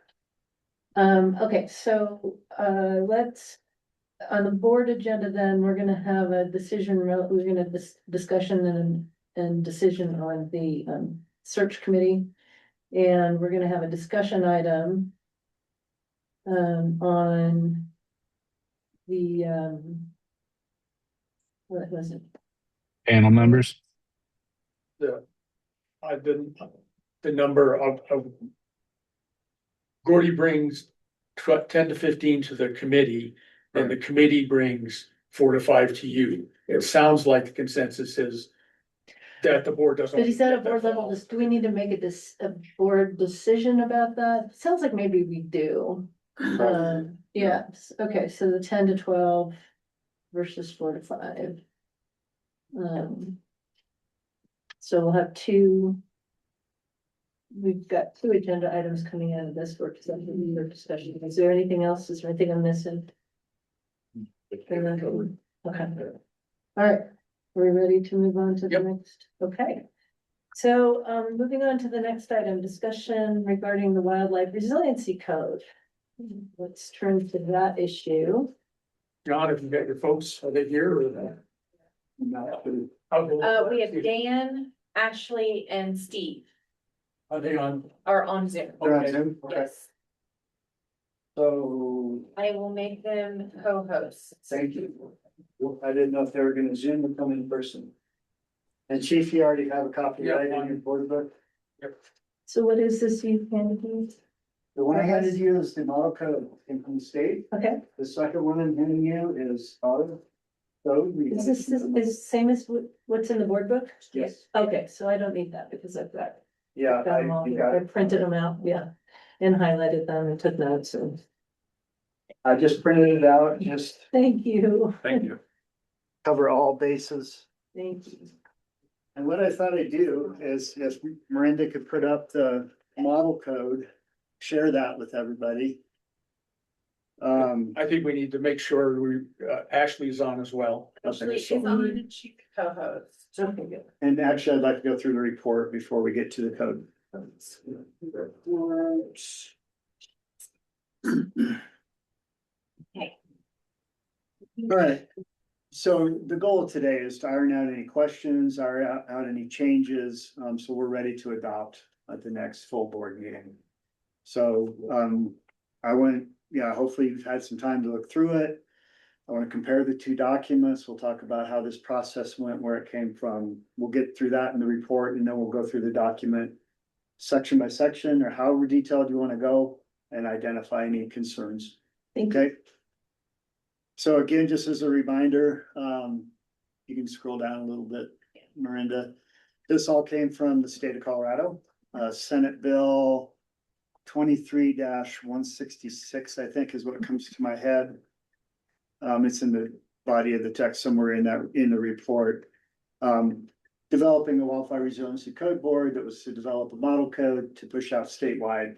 Okay, so, let's, on the board agenda then, we're gonna have a decision, we're gonna discussion and decision on the, search committee. And we're gonna have a discussion item on the, what was it? panel members. I didn't, the number of. Gordy brings 10 to 15 to the committee, and the committee brings 4 to 5 to you. It sounds like the consensus is that the board doesn't. But is that a board level, do we need to make a board decision about that? Sounds like maybe we do. Yeah, okay, so the 10 to 12 versus 4 to 5. So we'll have we've got two agenda items coming out of this work session, or discussion. Is there anything else? Is there anything I'm missing? Okay. All right, are we ready to move on to the Yep. next? Okay. So, moving on to the next item, discussion regarding the Wildlife Resiliency Code. Let's turn to that issue. John, if you got your folks, are they here or? We have Dan, Ashley, and Steve Are they on? are on Zoom. Okay. Yes, So, I will make them co-hosts. thank you. I didn't know if they were gonna Zoom or come in person. And Chief, you already have a copy, Yeah, right, in your board book? So what is this you handed me? The one I handed you is the model code came from the state. Okay, The second one I'm handing you is auto code. is this is same as what's in the board book? Yes. Okay, so I don't need that because I've got Yeah. got them all you here. got I it. printed them out, yeah, and highlighted them and took notes and I just printed it out, just thank you. Thank you. cover all bases. Thank you. And what I thought I'd do is if Miranda could put up the model code, share that with everybody. I think we need to make sure Ashley's on as well. Ashley is on and she can co-host. Okay, good. And actually, I'd like to go through the report before we get to the code. Okay. All right, so the goal of today is to iron out any questions, iron out any changes, so we're ready to adopt at the next full board meeting. So, hopefully you've had some time to look through it. I want to compare the two documents. We'll talk about how this process went, where it came from. We'll get through that in the report, and then we'll go through the document section by section, or however detailed you want to go, and identify any concerns. Thank you. Okay. So again, just as a reminder, you can scroll down a little bit, Miranda. This all came from the state of Colorado, Senate Bill 23-166, I think is what comes to my head. It's in the body of the text somewhere in the report. Developing a wildfire resiliency code board that was to develop a model code to push out statewide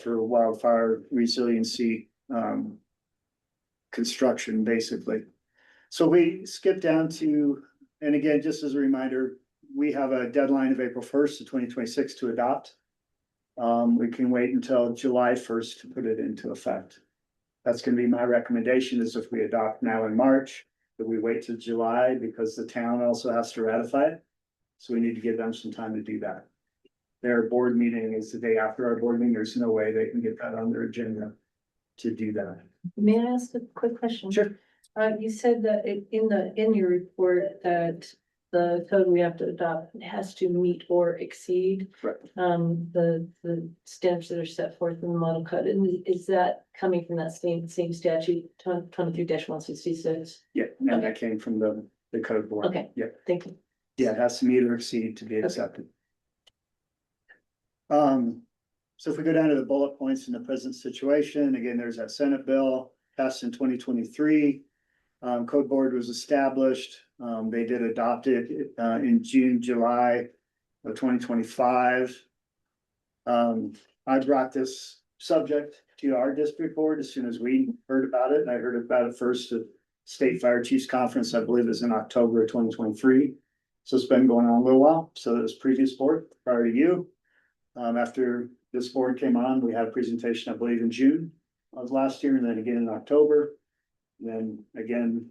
for wildfire resiliency construction, basically. So we skip down to, and again, just as a reminder, we have a deadline of April 1st of 2026 to adopt. We can wait until July 1st to put it into effect. That's gonna be my recommendation, is if we adopt now in March, that we wait till July, because the town also has to ratify it. So we need to give them some time to do that. Their board meeting is the day after our board meeting. There's no way they can get that on their agenda to do that. May I ask a quick question? Sure. You said that in your report that the code we have to adopt has to meet or exceed Correct. the standards that are set forth in the model code, and is that coming from that same statute, 23-166? Yeah, and that came from the code board. Okay. Yeah, Thank you. yeah, it has to meet or exceed to be accepted. So if we go down to the bullet points in the present situation, again, there's that Senate bill passed in 2023. Code board was established. They did adopt it in July of 2025. I brought this subject to our district board as soon as we heard about it. And I heard about it first at State Fire Chiefs Conference, I believe it was in October of 2023. So it's been going on a little while. So it was previous board prior to you. After this board came on, we had a presentation, I believe, in June of last year, and then again in October. And then again,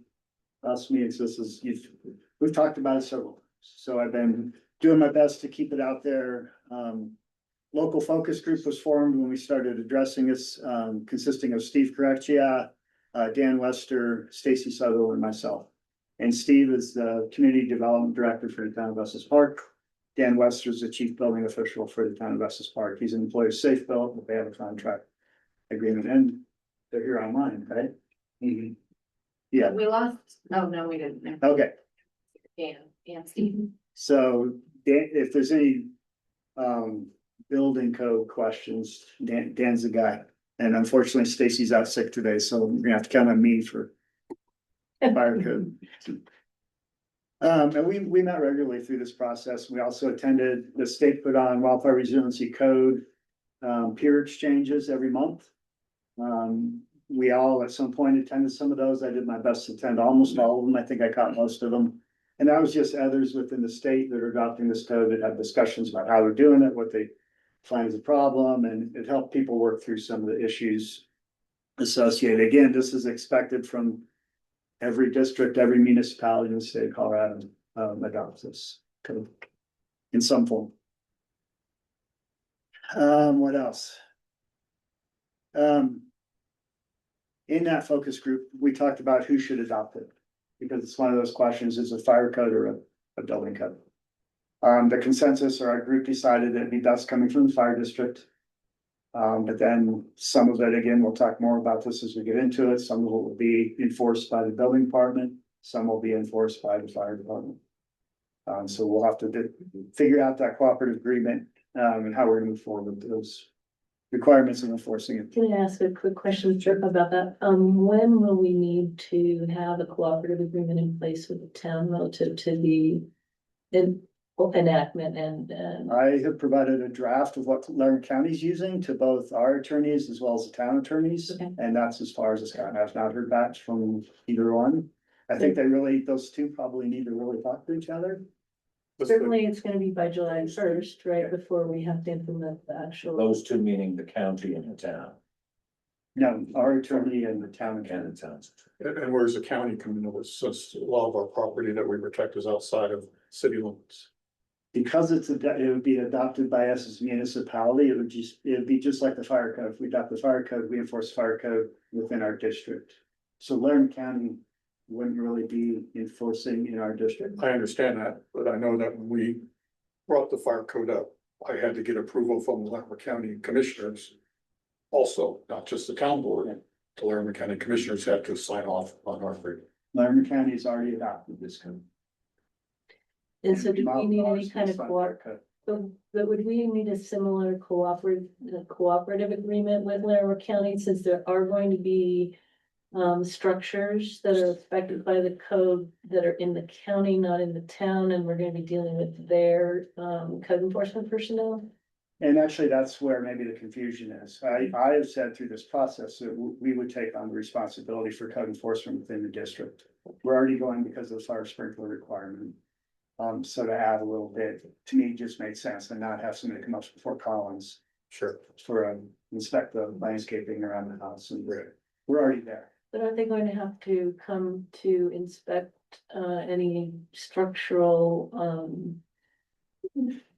last meeting, so we've talked about it several times. So I've been doing my best to keep it out there. Local focus group was formed when we started addressing this, consisting of Steve Correcchia, Dan Wester, Stacy Sutherland, and myself. And Steve is the Community Development Director for the town of Estes Park. Dan Wester is the Chief Building Official for the town of Estes Park. He's an employee of Safe Built, but they have a contract agreement, and they're here online, right? Mm-hmm. Yeah, We lost, oh, no, we didn't. No. okay. Dan, and Steve. So Dan, if there's any building code questions, Dan's the guy. And unfortunately, Stacy's out sick today, so we're gonna have to count on me for fire code. And we met regularly through this process. We also attended, the state put on wildfire resiliency code peer exchanges every month. We all at some point attended some of those. I did my best to attend almost all of them. I think I caught most of them. And that was just others within the state that are adopting this code that have discussions about how they're doing it, what they find is a problem, and it helped people work through some of the issues associated. Again, this is expected from every district, every municipality in the state of Colorado adopts this code in some form. What else? In that focus group, we talked about who should adopt it, because it's one of those questions, is a fire code or a building code? The consensus or our group decided it'd be best coming from the fire district. But then some of it, again, we'll talk more about this as we get into it. Some of it will be enforced by the building department, some will be enforced by the fire department. So we'll have to figure out that cooperative agreement, and how we're gonna move forward with those requirements of enforcing it. Can I ask a quick question, Trip, about that? When will we need to have a cooperative agreement in place with the town relative to the enactment and I have provided a draft of what Laramie County's using to both our attorneys as well as the town attorneys. Okay. And that's as far as it's gone. I've not heard back from either one. I think those two probably need to really talk to each other. certainly it's gonna be by July first, right, before we have to implement the actual. Those two meaning the county and the town, No, our attorney and the town and attorney. the towns. And where's the county coming into this, since a lot of our property that we protect is outside of city limits? Because it would be adopted by us as a municipality, it would be just like the fire code. If we adopt the fire code, we enforce fire code within our district. So Laramie County wouldn't really be enforcing in our district. I understand that, but I know that when we brought the fire code up, I had to get approval from the Laramie County Commissioners. Also, not just the town board, the Laramie County Commissioners had to sign off on our agreement. Laramie County has already adopted this code. And so do we need any kind of Fire code. but would we need a similar cooperative agreement with Laramie County, since there are going to be structures that are affected by the code that are in the county, not in the town, and we're gonna be dealing with their code enforcement personnel? And actually, that's where maybe the confusion is. I have said through this process that we would take on the responsibility for code enforcement within the district. We're already going because of the fire sprinkler requirement. So to add a little bit, to me, just made sense and not have somebody come up before Collins Sure. for inspect the landscaping around the house, and we're already there. But are they going to have to come to inspect any structural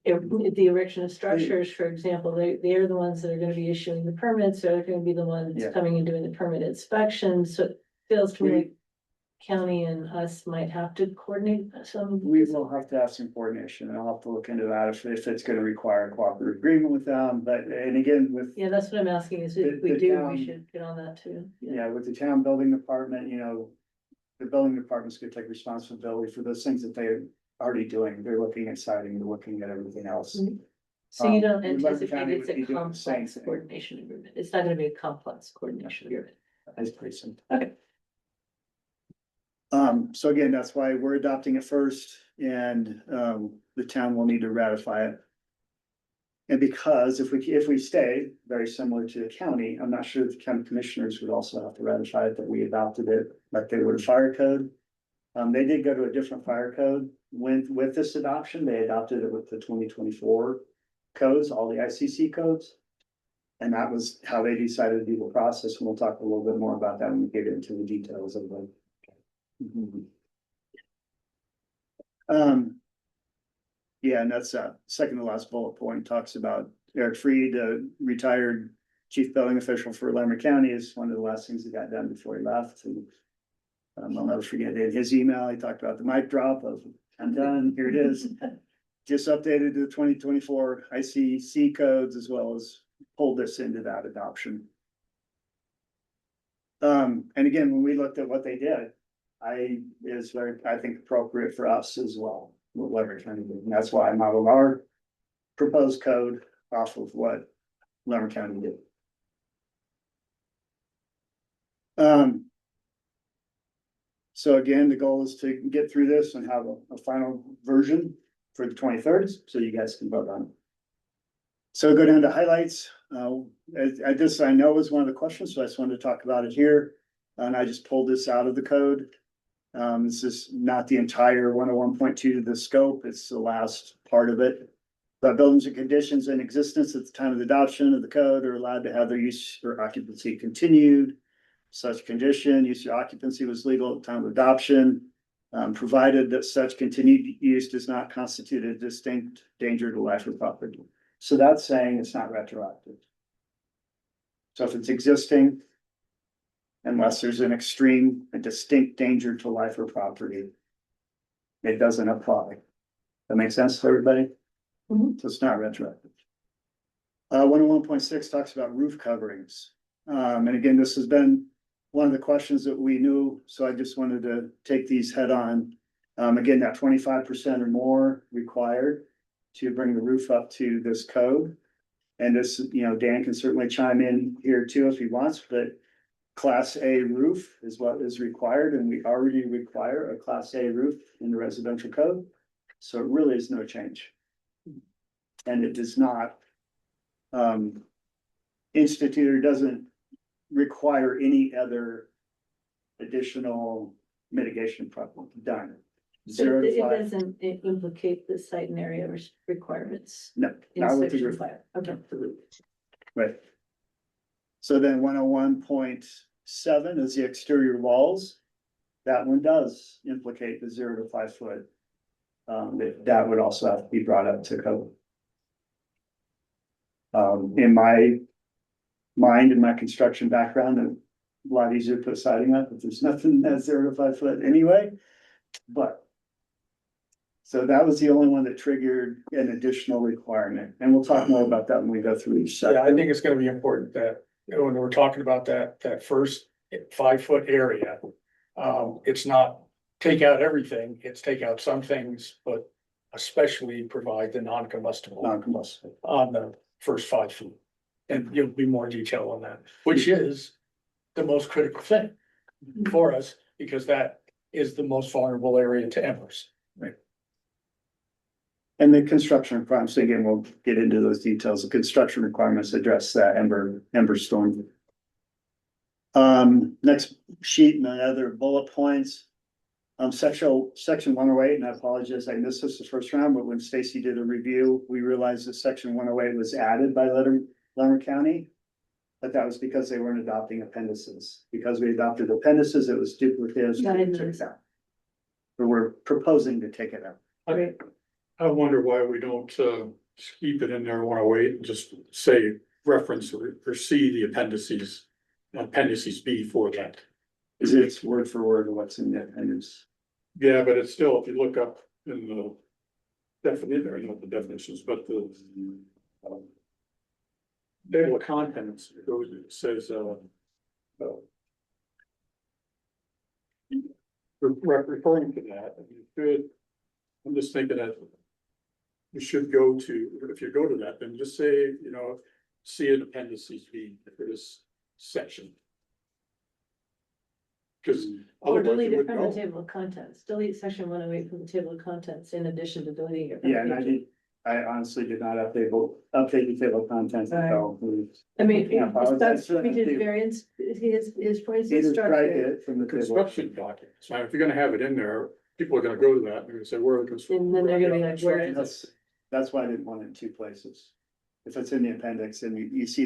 the erection of structures, for example, they're the ones that are gonna be issuing the permits, so they're gonna be the ones Yeah. coming and doing the permit inspection, so it feels to me like county and us might have to coordinate some. We will have to have some coordination, and I'll have to look into that if it's gonna require a cooperative agreement with them, but, and again, with. Yeah, that's what I'm asking, is if we The do, town- we should get on that too. Yeah, with the town building department, the building department's gonna take responsibility for those things that they're already doing. They're looking at siding, they're looking at everything else. Mhm. So you don't Laramie anticipate County it's would be a doing the same complex thing. coordination agreement, it's not gonna be a complex coordination agreement. That's pretty simple. Okay. So again, that's why we're adopting it first, and the town will need to ratify it. And because if we stay very similar to the county, I'm not sure if the county commissioners would also have to ratify it, that we adopted it like they would a fire code. They did go to a different fire code with this adoption. They adopted it with the 2024 codes, all the ICC codes. And that was how they decided to do the process, and we'll talk a little bit more about that when we get into the details of the. Yeah, and that's second to last bullet point, talks about Eric Freed, retired chief building official for Laramie County, is one of the last things that got done before he left, and I'll never forget in his email, he talked about the mic drop of, I'm done, here it is. Just updated to the 2024 ICC codes, as well as pulled this into that adoption. And again, when we looked at what they did, I think appropriate for us as well, what we're trying to do, and that's why I modeled our proposed code off of what Laramie County did. So again, the goal is to get through this and have a final version for the 23rd, so you guys can vote on it. So go down to highlights. This I know is one of the questions, so I just wanted to talk about it here. And I just pulled this out of the code. This is not the entire 101.2, the scope, it's the last part of it. But buildings and conditions in existence at the time of the adoption of the code are allowed to have their use or occupancy continued. Such condition, use or occupancy was legal at the time of adoption, provided that such continued use does not constitute a distinct danger to life or property. So that's saying it's not retroactive. So if it's existing, unless there's an extreme, a distinct danger to life or property, it doesn't apply. That makes sense to everybody? Mhm. So it's not retroactive. 101.6 talks about roof coverings. And again, this has been one of the questions that we knew, so I just wanted to take these head on. Again, that 25% or more required to bring the roof up to this code. And this, Dan can certainly chime in here too if he wants, but Class A roof is what is required, and we already require a Class A roof in the residential code. So it really is no change. And it does not institute or doesn't require any other additional mitigation problem done. So it 0 to 5, doesn't implicate the site and area requirements no, in not with the section roof, 5. Okay. right? So then 101.7 is the exterior walls. That one does implicate the 0 to 5 foot. That would also have to be brought up to code. In my mind, in my construction background, a lot easier to put siding up if there's nothing that's 0 to 5 foot anyway, but. So that was the only one that triggered an additional requirement, and we'll talk more about that when we go through each section. Yeah, I think it's gonna be important that, when we're talking about that first 5 foot area. It's not take out everything, it's take out some things, but especially provide the non-combustible Non-combustible. on the first 5 feet. And you'll be more detail on that, which is the most critical thing for us, because that is the most vulnerable area to embers. And the construction requirements, again, we'll get into those details. The construction requirements address that ember storm. Next sheet and other bullet points. Section 108, and I apologize, I missed this the first round, but when Stacy did a review, we realized that section 108 was added by Leonard County. But that was because they weren't adopting appendices. Because we adopted appendices, it was duplicative. So we took it out. But we're proposing to take it out. I wonder why we don't just keep it in there 108 and just say reference or see the appendices B for that. Is it's word for word what's in the appendix? Yeah, but it's still, if you look up in the definition, or not the definitions, but the table of contents, it says referring to that, you should, I'm just thinking that you should go to, if you go to that, then just say, see an appendices B for this section. Because Or otherwise delete you it would from the go. table of contents, delete section 108 from the table of contents in addition to deleting it. from Yeah, the and page. I honestly did not update the table of contents until I mean, Yeah, apologize for that, we did Steve. variance, his points he of just tried structure. it from the table. Construction document, so if you're gonna have it in there, people are gonna go to that, they're gonna say, where are the construction? And then they're gonna be like, where is it? That's why I didn't want it in two places. If it's in the appendix and you see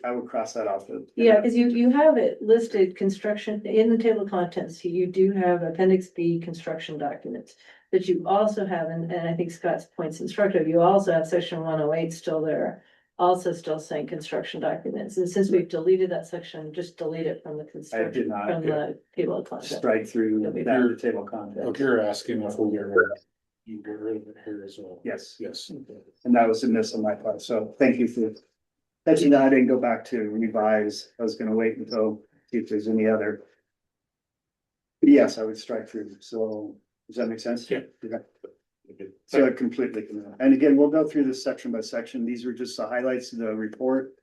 I would cross that off. Yeah, because you have it listed construction in the table of contents, you do have appendix B construction documents. But you also have, and I think Scott's point's instructive, you also have section 108 still there. Also still saying construction documents, and since we've deleted that section, just delete it from the construction, not, from the table of contents. Strike through That'd be that fine. table of contents. You're asking if we get rid of it. You get rid of it here as well. Yes, Yes. and that was a miss on my part, so thank you for catching that. I didn't go back to revise. I was gonna wait until see if there's any other. Yes, I would strike through, so does that make sense? Yeah. Okay. So it completely, and again, we'll go through this section by section. These are just the highlights of the report.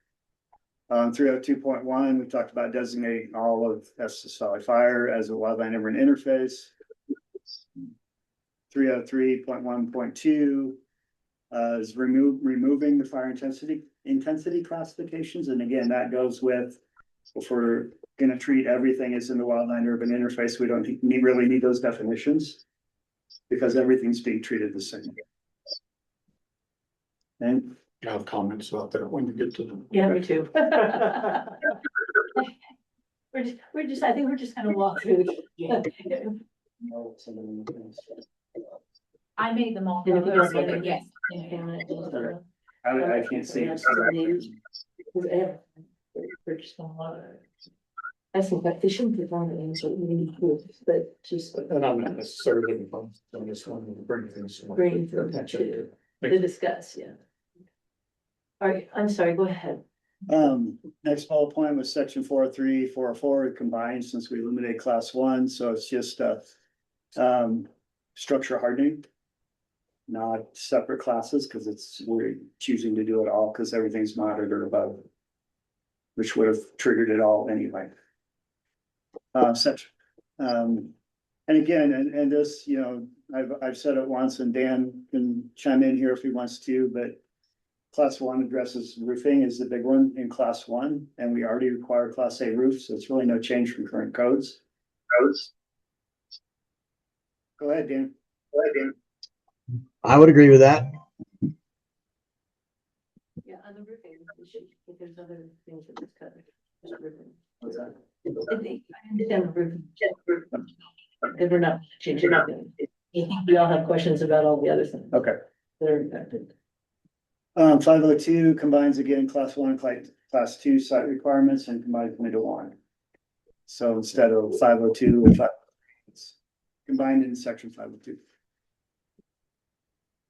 302.1, we talked about designating all of Estes Valley Fire as a wildland urban interface. 303.1.2 is removing the fire intensity classifications. And again, that goes with, if we're gonna treat everything as in the wildland urban interface, we don't really need those definitions because everything's being treated the same. And You have comments about that when you get to them. Yeah, me too. I think we're just gonna walk through. I made them all. And if you don't like it, Yes. I can't see it. I think that they shouldn't be on the answer, we need to, but just And I'm not necessarily looking for, I just wanted to bring things. to my bring them attention. to discuss, yeah. All right, I'm sorry, go ahead. Next bullet point was section 403, 404 combined since we eliminated class 1, so it's just structure hardening. Not separate classes, because we're choosing to do it all because everything's modded or above. Which would have triggered it all anyway. And again, and this, you know, I've said it once and Dan can chime in here if he wants to, but. Class 1 addresses roofing is the big one in class 1, and we already require class A roofs, so it's really no change from current codes. Go ahead, Dan. I would agree with that. Yeah, on the roofing, we should, if there's other things that just covered. Just roofing. What's that? I understand the roofing. If we're not changing anything. We all have questions about all the other things Okay. that are impacted. 502 combines again class 1 and class 2 site requirements and combines them into one. So instead of 502 and 5, it's combined in section 502.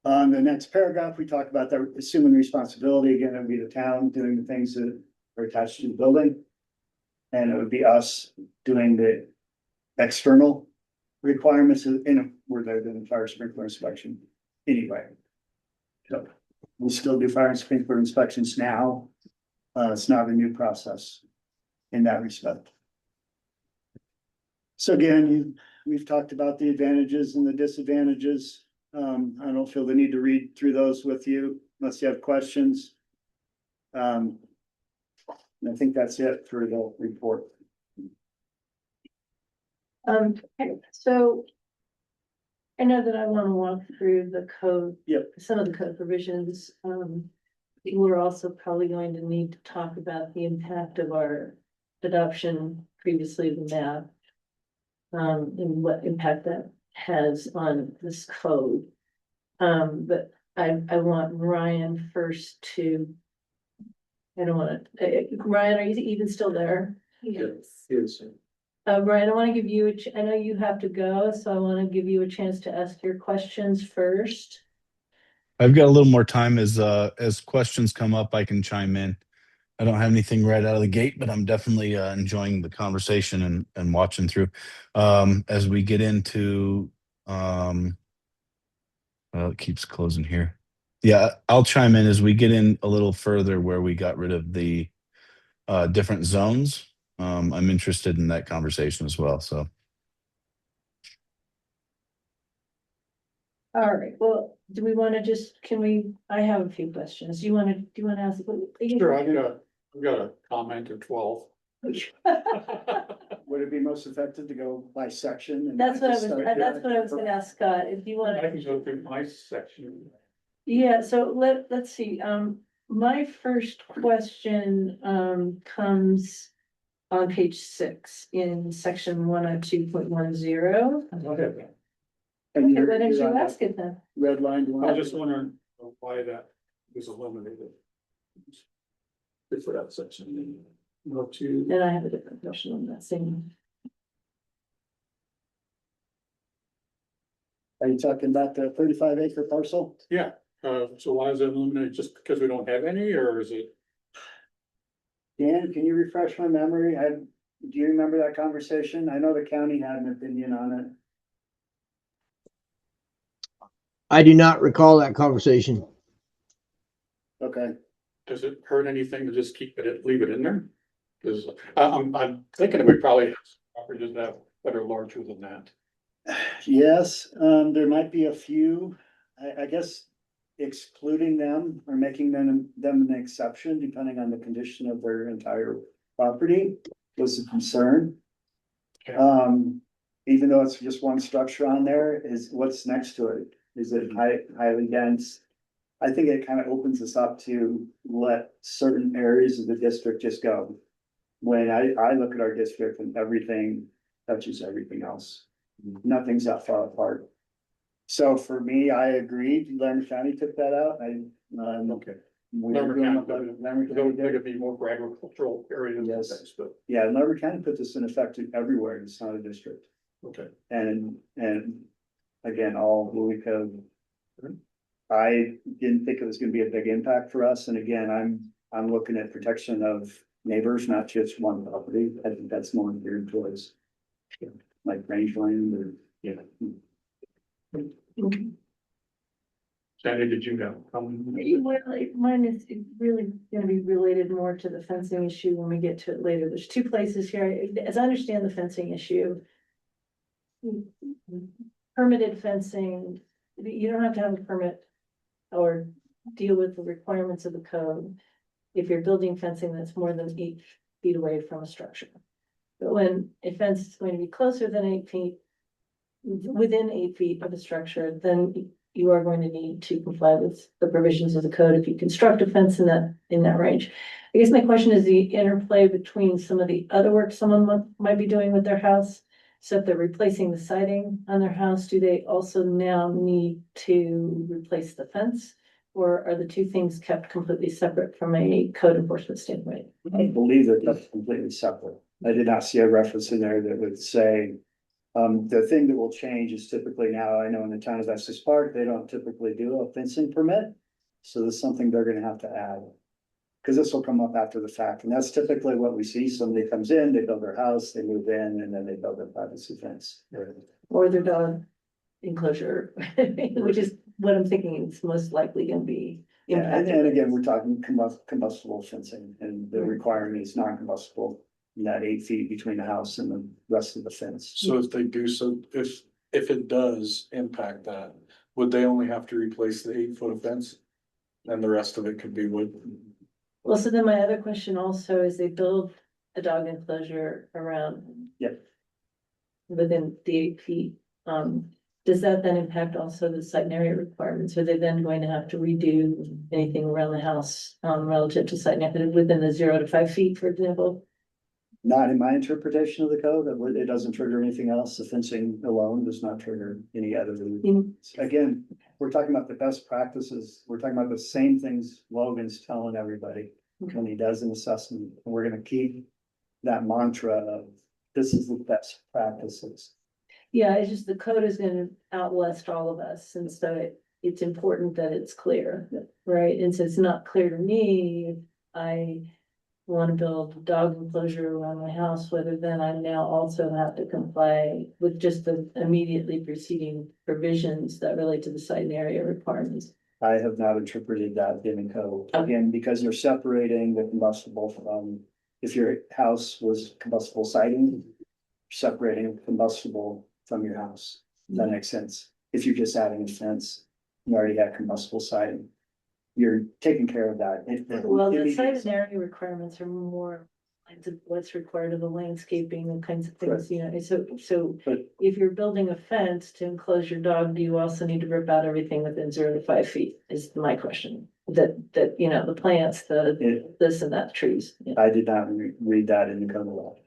On the next paragraph, we talk about the assuming responsibility. Again, it would be the town doing the things that are attached to the building. And it would be us doing the external requirements where they're doing fire sprinkler inspection anyway. So we still do fire and sprinkler inspections now. It's not a new process in that respect. So again, we've talked about the advantages and the disadvantages. I don't feel the need to read through those with you unless you have questions. And I think that's it for the report. So I know that I want to walk through the code. Yep. Some of the code provisions. We're also probably going to need to talk about the impact of our adoption previously of the map. And what impact that has on this code. But I want Ryan first to. I don't want to, Ryan, are you even still there? Yes. Ryan, I want to give you, I know you have to go, so I want to give you a chance to ask your questions first. I've got a little more time as questions come up, I can chime in. I don't have anything right out of the gate, but I'm definitely enjoying the conversation and watching through. As we get into, well, it keeps closing here. Yeah, I'll chime in as we get in a little further where we got rid of the different zones. I'm interested in that conversation as well, so. All right, well, do we want to just, I have a few questions. Do you want to ask? Sure, I've got a comment or 12. Would it be most effective to go by section? and That's what I just was, start that's there? what I was gonna ask Scott, if you want I to. can go through my section. Yeah, so let's see, my first question, comes on page 6 in section 102.10. Okay. And Okay, you're why don't you on ask it then? red line. I was just wondering why that was eliminated. For that section. Go to. And I have a different question on that same. Are you talking about the 35 acre parcel? Yeah, so why is it eliminated? Just because we don't have any, or is it? Dan, can you refresh my memory? Do you remember that conversation? I know the county had an opinion on it. I do not recall that conversation. Okay. does it hurt anything to just keep it, leave it in there? Cause I'm thinking we probably have properties that are larger than that. Yes, there might be a few, I guess excluding them or making them an exception depending on the condition of their entire property was a concern. Okay. Even though it's just one structure on there, is what's next to it? Is it highly dense? I think it kind of opens us up to let certain areas of the district just go. When I look at our district and everything touches everything else. Nothing's that far apart. So for me, I agreed. Laramie County took that out. Okay. Laramie Those County are gonna did. be more for agricultural areas. and Yes. things, But, Yeah, Laramie County put this in effect everywhere. It's not a district. okay. And again, all Louis code. I didn't think it was gonna be a big impact for us. And again, I'm looking at protection of neighbors, not just one property. I think that's more geared towards like rangeland or, Yeah. Sandy, did you know? Well, mine is really gonna be related more to the fencing issue when we get to it later. There's two places here, as I understand the fencing issue. Permitted fencing, you don't have to have a permit or deal with the requirements of the code. If you're building fencing that's more than 8 feet away from a structure. But when a fence is going to be closer than 8 feet, within 8 feet of a structure, then you are going to need to comply with the provisions of the code if you construct a fence in that range. I guess my question is the interplay between some of the other work someone might be doing with their house. So if they're replacing the siding on their house, do they also now need to replace the fence? Or are the two things kept completely separate from a code enforcement standpoint? I believe that that's completely separate. I did not see a reference in there that would say. The thing that will change is typically now, I know in the town of Estes Park, they don't typically do a fencing permit. So there's something they're gonna have to add. Cause this will come up after the fact, and that's typically what we see. Somebody comes in, they build their house, they move in, and then they build their privacy fence. Or their dog enclosure, which is what I'm thinking is most likely gonna be. Yeah, impacted. and again, we're talking combustible fencing, and the requirement is non-combustible. in that 8 feet between the house and the rest of the fence. So if they do, so if it does impact that, would they only have to replace the 8 foot fence? And the rest of it could be wood? Well, so then my other question also is they build a dog enclosure around. Yep. Within the 8 feet, does that then impact also the site and area requirements? Are they then going to have to redo anything around the house, relative to site and area within the 0 to 5 feet, for example? Not in my interpretation of the code, it doesn't trigger anything else. The fencing alone does not trigger any other. Again, we're talking about the best practices. We're talking about the same things Logan's telling everybody when he does an assessment. And we're gonna keep that mantra of this is the best practices. Yeah, it's just the code is gonna outlast all of us, and so it's important that it's clear, right? And so it's not clear to me if I want to build a dog enclosure around my house, whether then I now also have to comply with just the immediately preceding provisions that relate to the site and area requirements. I have not interpreted that in the code, again, because you're separating the combustible from, if your house was combustible siding, separating combustible from your house. That makes sense. If you're just adding a fence, you already have combustible siding. You're taking care of that. Well, the site and area requirements are more lines of what's required of the landscaping and kinds of things, you know, so But- if you're building a fence to enclose your dog, do you also need to rip out everything within 0 to 5 feet, is my question. That, you know, the plants, this and that, trees. Yeah. I did not read that in the code law.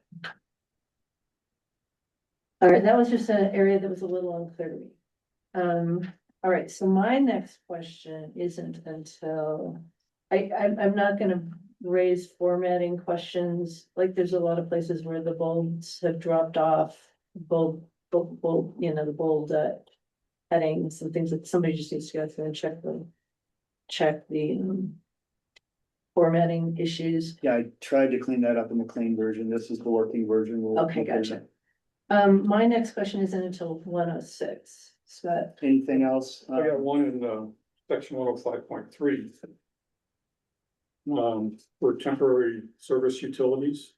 All right, that was just an area that was a little unclear to me. All right, so my next question isn't until, I'm not gonna raise formatting questions. Like, there's a lot of places where the bolds have dropped off, bold, you know, the bold, headings and things that somebody just needs to go through and check the formatting issues. Yeah, I tried to clean that up in the clean version. This is the working version. Okay, gotcha. My next question isn't until 106, Scott. Anything else? I got one in section 105.3. for temporary service utilities.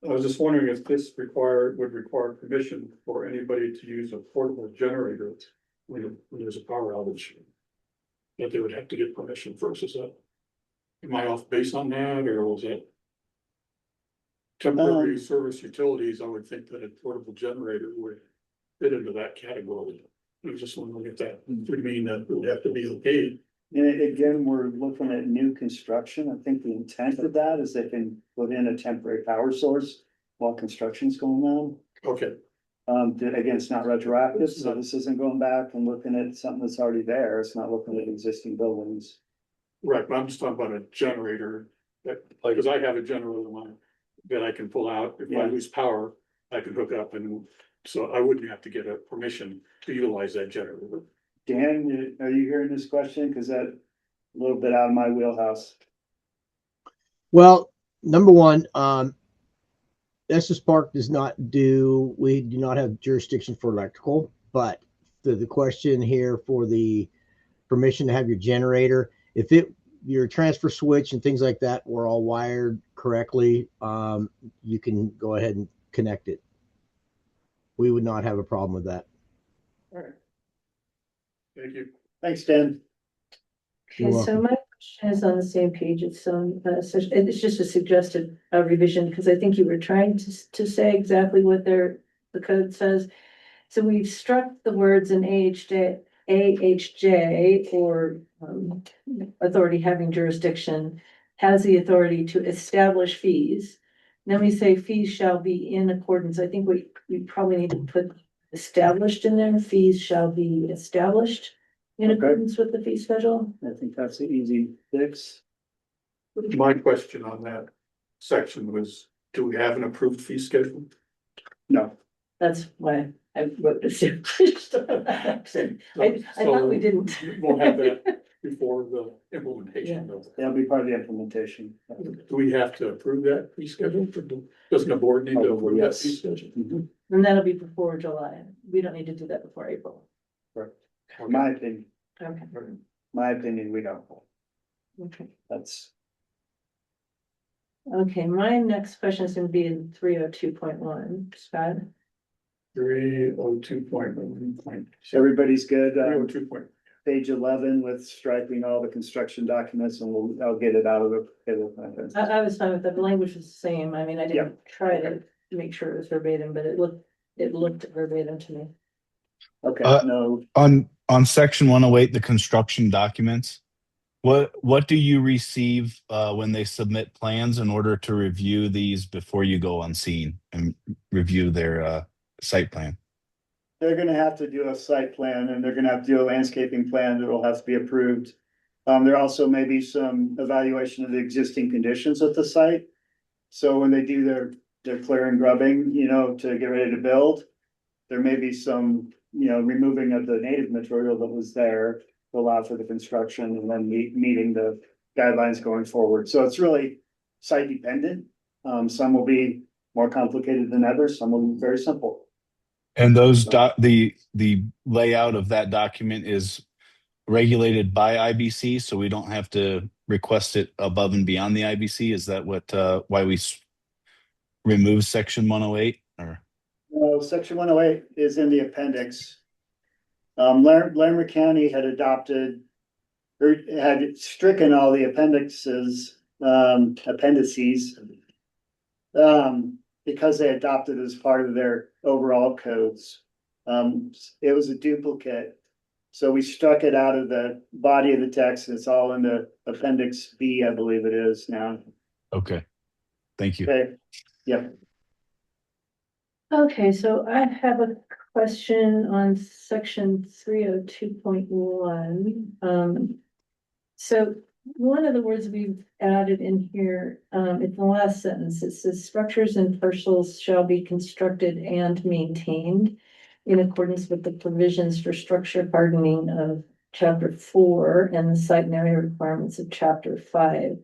I was just wondering if this would require permission for anybody to use a portable generator when there's a power outage. That they would have to get permission first, is that? Am I off base on that, or was it? Temporary service utilities, I would think that a portable generator would fit into that category. I was just wondering if that would mean that it would have to be okay. And again, we're looking at new construction. I think the intent of that is they can put in a temporary power source while construction's going on. Okay, Again, it's not retroactive, so this isn't going back and looking at something that's already there. It's not looking at existing buildings. right, but I'm just talking about a generator that, because I have a generator in mine that I can pull out. If I Yeah. lose power, I can hook up, and so I wouldn't have to get a permission to utilize that generator. Dan, are you hearing this question? Cause that a little bit out of my wheelhouse. Well, number one, Estes Park we do not have jurisdiction for electrical, but the question here for the permission to have your generator, if your transfer switch and things like that were all wired correctly, you can go ahead and connect it. We would not have a problem with that. Thank you. Thanks, Dan. You're Okay, so welcome. my question is on the same page. It's it's just a suggested revision, because I think you were trying to say exactly what the code says. So we've struck the words in AHJ or authority having jurisdiction has the authority to establish fees. Then we say fees shall be in accordance. I think we probably need to put established in there. Fees shall be established in Okay. accordance with the fee schedule. I think that's an easy fix. My question on that section was, do we have an approved fee schedule? No, That's why I wrote this in. I thought we didn't. We'll have that before the implementation of. that'll be part of the implementation. Do we have to approve that fee schedule? Doesn't the board need to approve that fee Yes. schedule? Mhm. And that'll be before July. We don't need to do that before April. In my opinion, Okay. we don't. Okay. That's, Okay, my next question is gonna be in 302.1, Scott. 302.1. everybody's good. 302. Page 11 with striping all the construction documents, and I'll get it out of the. I was fine with that. The language was the same. I mean, I Yeah. didn't try to make sure it was verbatim, but it looked verbatim to me. Okay, no, On section 108, the construction documents, what do you receive when they submit plans in order to review these before you go on scene and review their site plan? they're gonna have to do a site plan, and they're gonna have to do a landscaping plan that will have to be approved. There also may be some evaluation of the existing conditions at the site. So when they do their clearing grubbing, to get ready to build, there may be some, removing of the native material that was there to allow for the construction, and then meeting the guidelines going forward. So it's really site dependent. Some will be more complicated than others, some will be very simple. And the layout of that document is regulated by IBC, so we don't have to request it above and beyond the IBC. Is that why we remove section 108 or? No, section 108 is in the appendix. Larimer County had adopted or had stricken all the appendices. Because they adopted as part of their overall codes. It was a duplicate. So we struck it out of the body of the text. It's all in the appendix B, I believe it is now. Okay, thank you. Okay, yep. Okay, so I have a question on section 302.1. So one of the words we've added in here, in the last sentence, it says structures and parcels shall be constructed and maintained in accordance with the provisions for structure hardening of chapter 4 and the site and area requirements of chapter 5.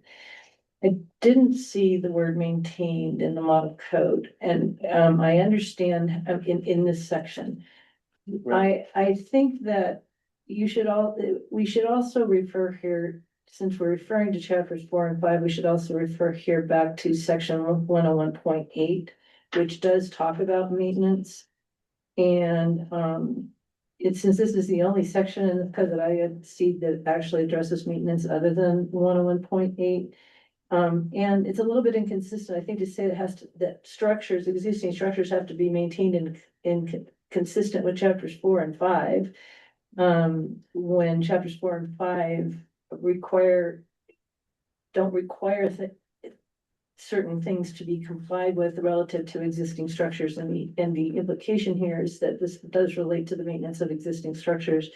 I didn't see the word maintained in the model code, and I understand in this section. Right. I think that we should also refer here since we're referring to chapters 4 and 5, we should also refer here back to section 101.8, which does talk about maintenance. And, since this is the only section in the code that I had seen that actually addresses maintenance other than 101.8. And it's a little bit inconsistent, I think, to say that existing structures have to be maintained consistent with chapters 4 and 5. When chapters 4 and 5 don't require certain things to be complied with relative to existing structures, and the implication here is that this does relate to the maintenance of existing structures.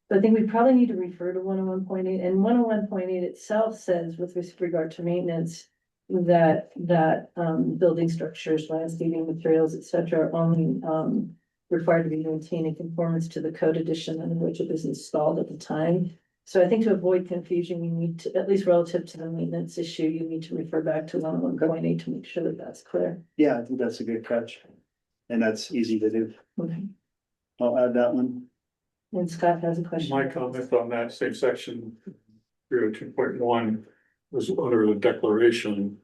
So I think we probably need to refer to 101.8, and 101.8 itself says, with regard to maintenance, that building structures, landscaping materials, etc., are only required to be maintained in conformance to the code edition under which it was installed at the time. So I think to avoid confusion, you need to, at least relative to the maintenance issue, you need to refer back to 101.8 to make sure that that's clear. Yeah, I think that's a good catch. And that's easy to do. Okay. I'll add that one. And Scott has a question. My comment on that same section, 2.1, was under the declaration.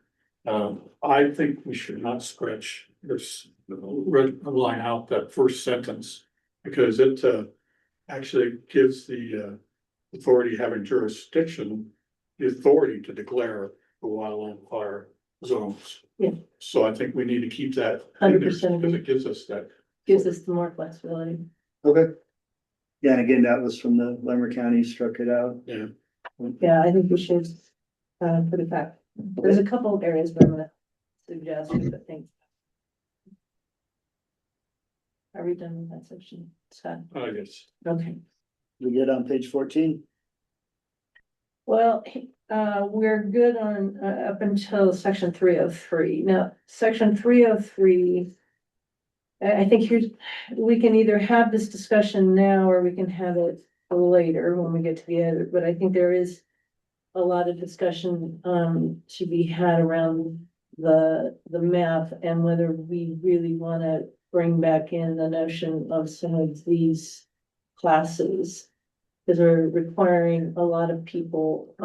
I think we should not scratch this, line out that first sentence, because it actually gives the authority having jurisdiction, the authority to declare the wildland fire zones. Yeah. So I think we need to keep that in there 100%. because it gives us that. Gives us the more flexibility. Okay. Yeah, and again, that was from the Lumber County, struck it out. Yeah. Yeah, I think we should put it back. There's a couple of areas where I'm gonna suggest, but thanks. Are we done with that section, Scott? Yes. Okay. We get on page 14. Well, we're good on, up until section 303. Now, section 303. I think we can either have this discussion now or we can have it later when we get together, but I think there is a lot of discussion, to be had around the map and whether we really wanna bring back in the notion of some of these classes. Because we're requiring a lot of people,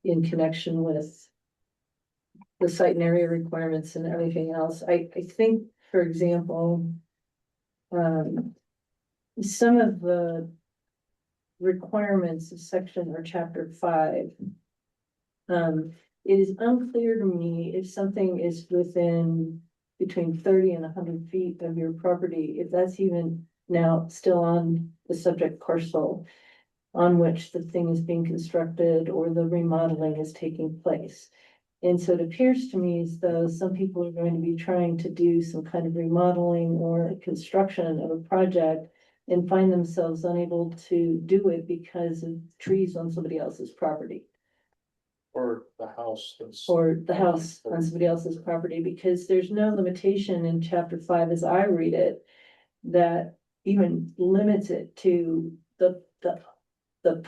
in connection with the site and area requirements and everything else. I think, for example, some of the requirements of section or chapter 5, it is unclear to me if something is within between 30 and 100 feet of your property, if that's even now still on the subject parcel on which the thing is being constructed or the remodeling is taking place. And so it appears to me as though some people are going to be trying to do some kind of remodeling or construction of a project and find themselves unable to do it because of trees on somebody else's property. Or the house that's. Or the house on somebody else's property, because there's no limitation in chapter 5, as I read it, that even limits it to the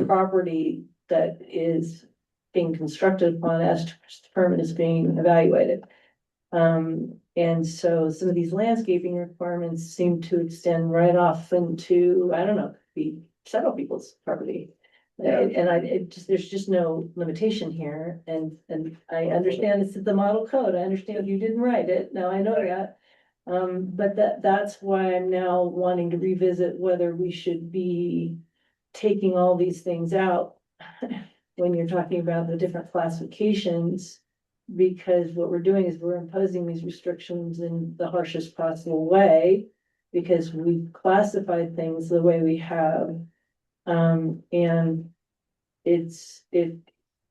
property that is being constructed upon as the permit is being evaluated. And so some of these landscaping requirements seem to extend right off into, I don't know, be several people's property. Yeah. And there's just no limitation here, and I understand it's the model code, I understand you didn't write it, now I know that. But that's why I'm now wanting to revisit whether we should be taking all these things out when you're talking about the different classifications, because what we're doing is we're imposing these restrictions in the harshest possible way, because we've classified things the way we have. And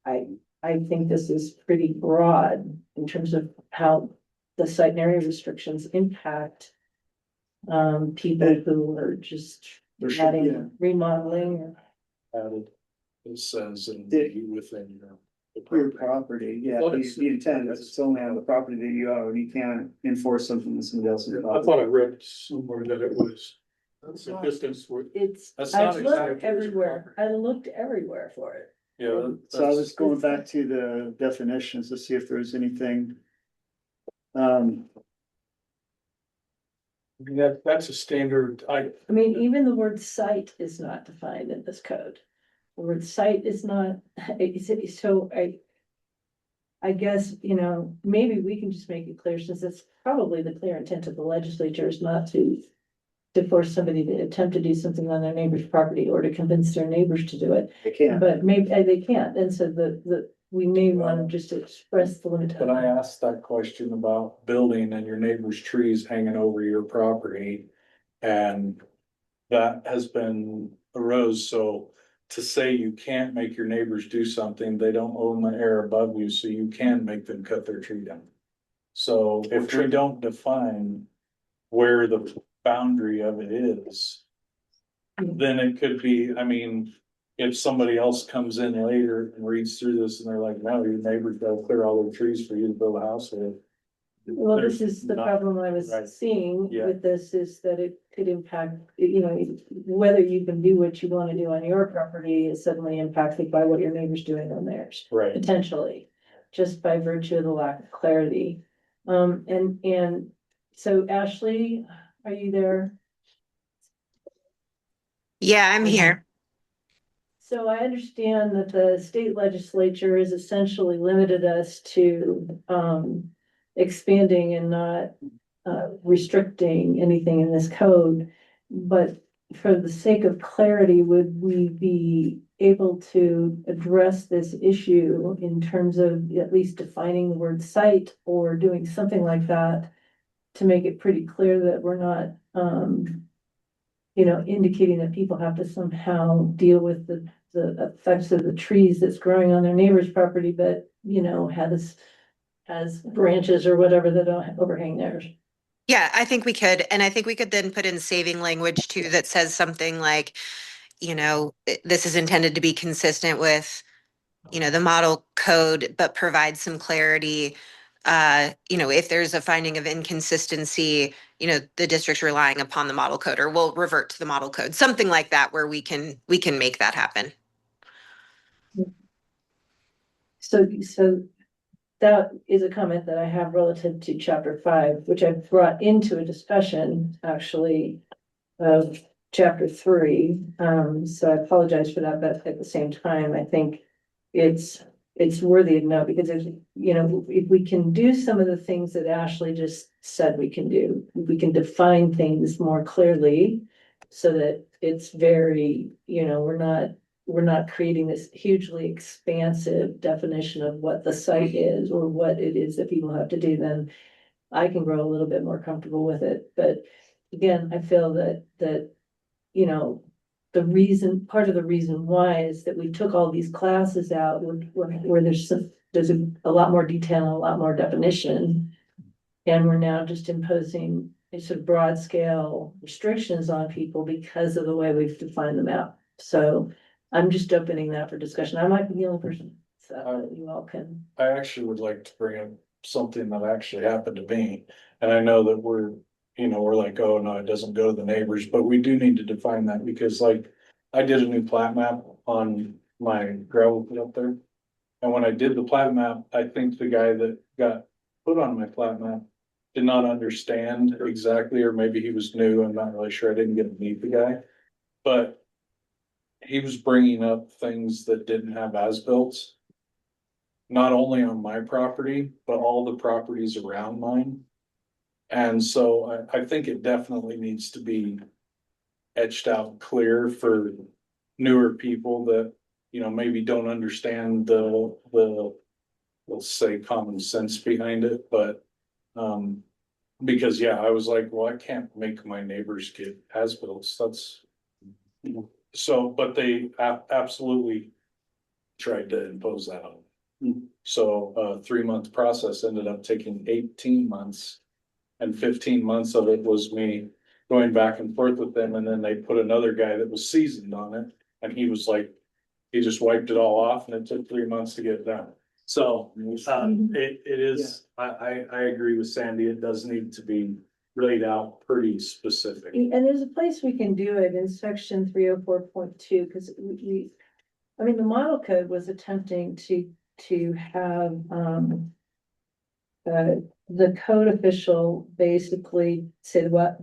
I think this is pretty broad in terms of how the site and area restrictions impact people who are just There should be adding remodeling. Added, it says within your property, yeah, the intent is it's only on the property that you own, you can't enforce something that somebody else. I thought I read somewhere that it was. That's the distance where. That's not I've looked exactly everywhere, I looked everywhere for it. Yeah. So I was going back to the definitions to see if there's anything. That's a standard, I mean, even the word site is not defined in this code. word site is not, so I guess, you know, maybe we can just make it clear, since it's probably the clear intent of the legislature is not to force somebody to attempt to do something on their neighbor's property or to convince their neighbors to do it, They can't. but maybe they can't, and so we may want to just express the limit. But I asked that question about building and your neighbor's trees hanging over your property. And that has been arose, so to say you can't make your neighbors do something, they don't own the air above you, so you can make them cut their tree down. So if we don't define where the boundary of it is, then it could be, I mean, if somebody else comes in later and reads through this and they're like, no, your neighbor's gotta clear all their trees for you to build a house with. Well, this There's is the not- problem I was right. seeing Yeah. with this, is that it could impact, you know, whether you can do what you want to do on your property is suddenly impacted by what your neighbor's doing on theirs, Right. potentially, just by virtue of the lack of clarity. And so Ashley, are you there? Yeah, I'm here. So I understand that the state legislature has essentially limited us to expanding and not restricting anything in this code. But for the sake of clarity, would we be able to address this issue in terms of at least defining the word site or doing something like that to make it pretty clear that we're not you know, indicating that people have to somehow deal with the effects of the trees that's growing on their neighbor's property, but, you know, has branches or whatever that don't overhang theirs. Yeah, I think we could. And I think we could then put in saving language too that says something like, you know, this is intended to be consistent with, you know, the model code, but provide some clarity. You know, if there's a finding of inconsistency, you know, the district's relying upon the model code or will revert to the model code, something like that, where we can make that happen. So that is a comment that I have relative to chapter 5, which I brought into a discussion actually of chapter 3. So I apologize for that, but at the same time, I think it's worthy of note because there's, you know, if we can do some of the things that Ashley just said we can do, we can define things more clearly so that it's very, you know, we're not creating this hugely expansive definition of what the site is or what it is that people have to do, then I can grow a little bit more comfortable with it. But again, I feel that, you know, part of the reason why is that we took all these classes out where there's a lot more detail and a lot more definition. And we're now just imposing a sort of broad scale restrictions on people because of the way we've defined them out. So I'm just opening that for discussion. I might be the only person, so you all can. I actually would like to bring up something that actually happened to me, and I know that we're like, oh, no, it doesn't go to the neighbors, but we do need to define that, because like, I did a new plat map on my gravel pit up there. And when I did the plat map, I think the guy that got put on my plat map did not understand exactly, or maybe he was new, I'm not really sure, I didn't get to meet the guy. But he was bringing up things that didn't have as-bills. Not only on my property, but all the properties around mine. And so I think it definitely needs to be etched out clear for newer people that, you know, maybe don't understand the, let's say, common sense behind it, but, because, yeah, I was like, well, I can't make my neighbors get as-bills, that's, so, but they absolutely tried to impose that on me. So a 3-month process ended up taking 18 months. And 15 months of it was me going back and forth with them, and then they put another guy that was seasoned on it, and he was like, he just wiped it all off, and it took 3 months to get it done. So, it is, I agree with Sandy, it does need to be laid out pretty specific. And there's a place we can do it in section 304.2, because I mean, the model code was attempting to have, the code official basically said what,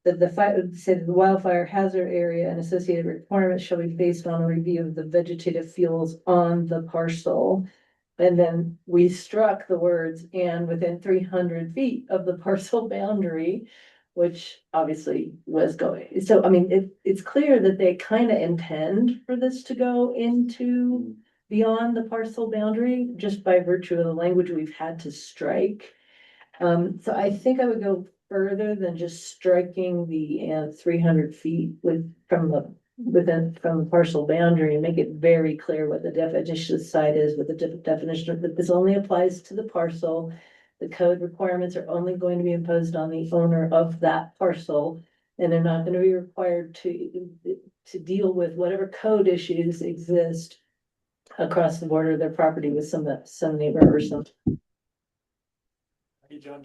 that the fire, said the wildfire hazard area and associated requirements shall be based on a review of the vegetative fuels on the parcel. And then we struck the words "and within 300 feet of the parcel boundary," which obviously was going. So, I mean, it's clear that they kind of intend for this to go into beyond the parcel boundary, just by virtue of the language we've had to strike. So I think I would go further than just striking the 300 feet from the parcel boundary, and make it very clear what the definition of site is, with the definition that this only applies to the parcel. The code requirements are only going to be imposed on the owner of that parcel, and they're not going to be required to deal with whatever code issues exist across the border of their property with some neighbor or some. Hey, John.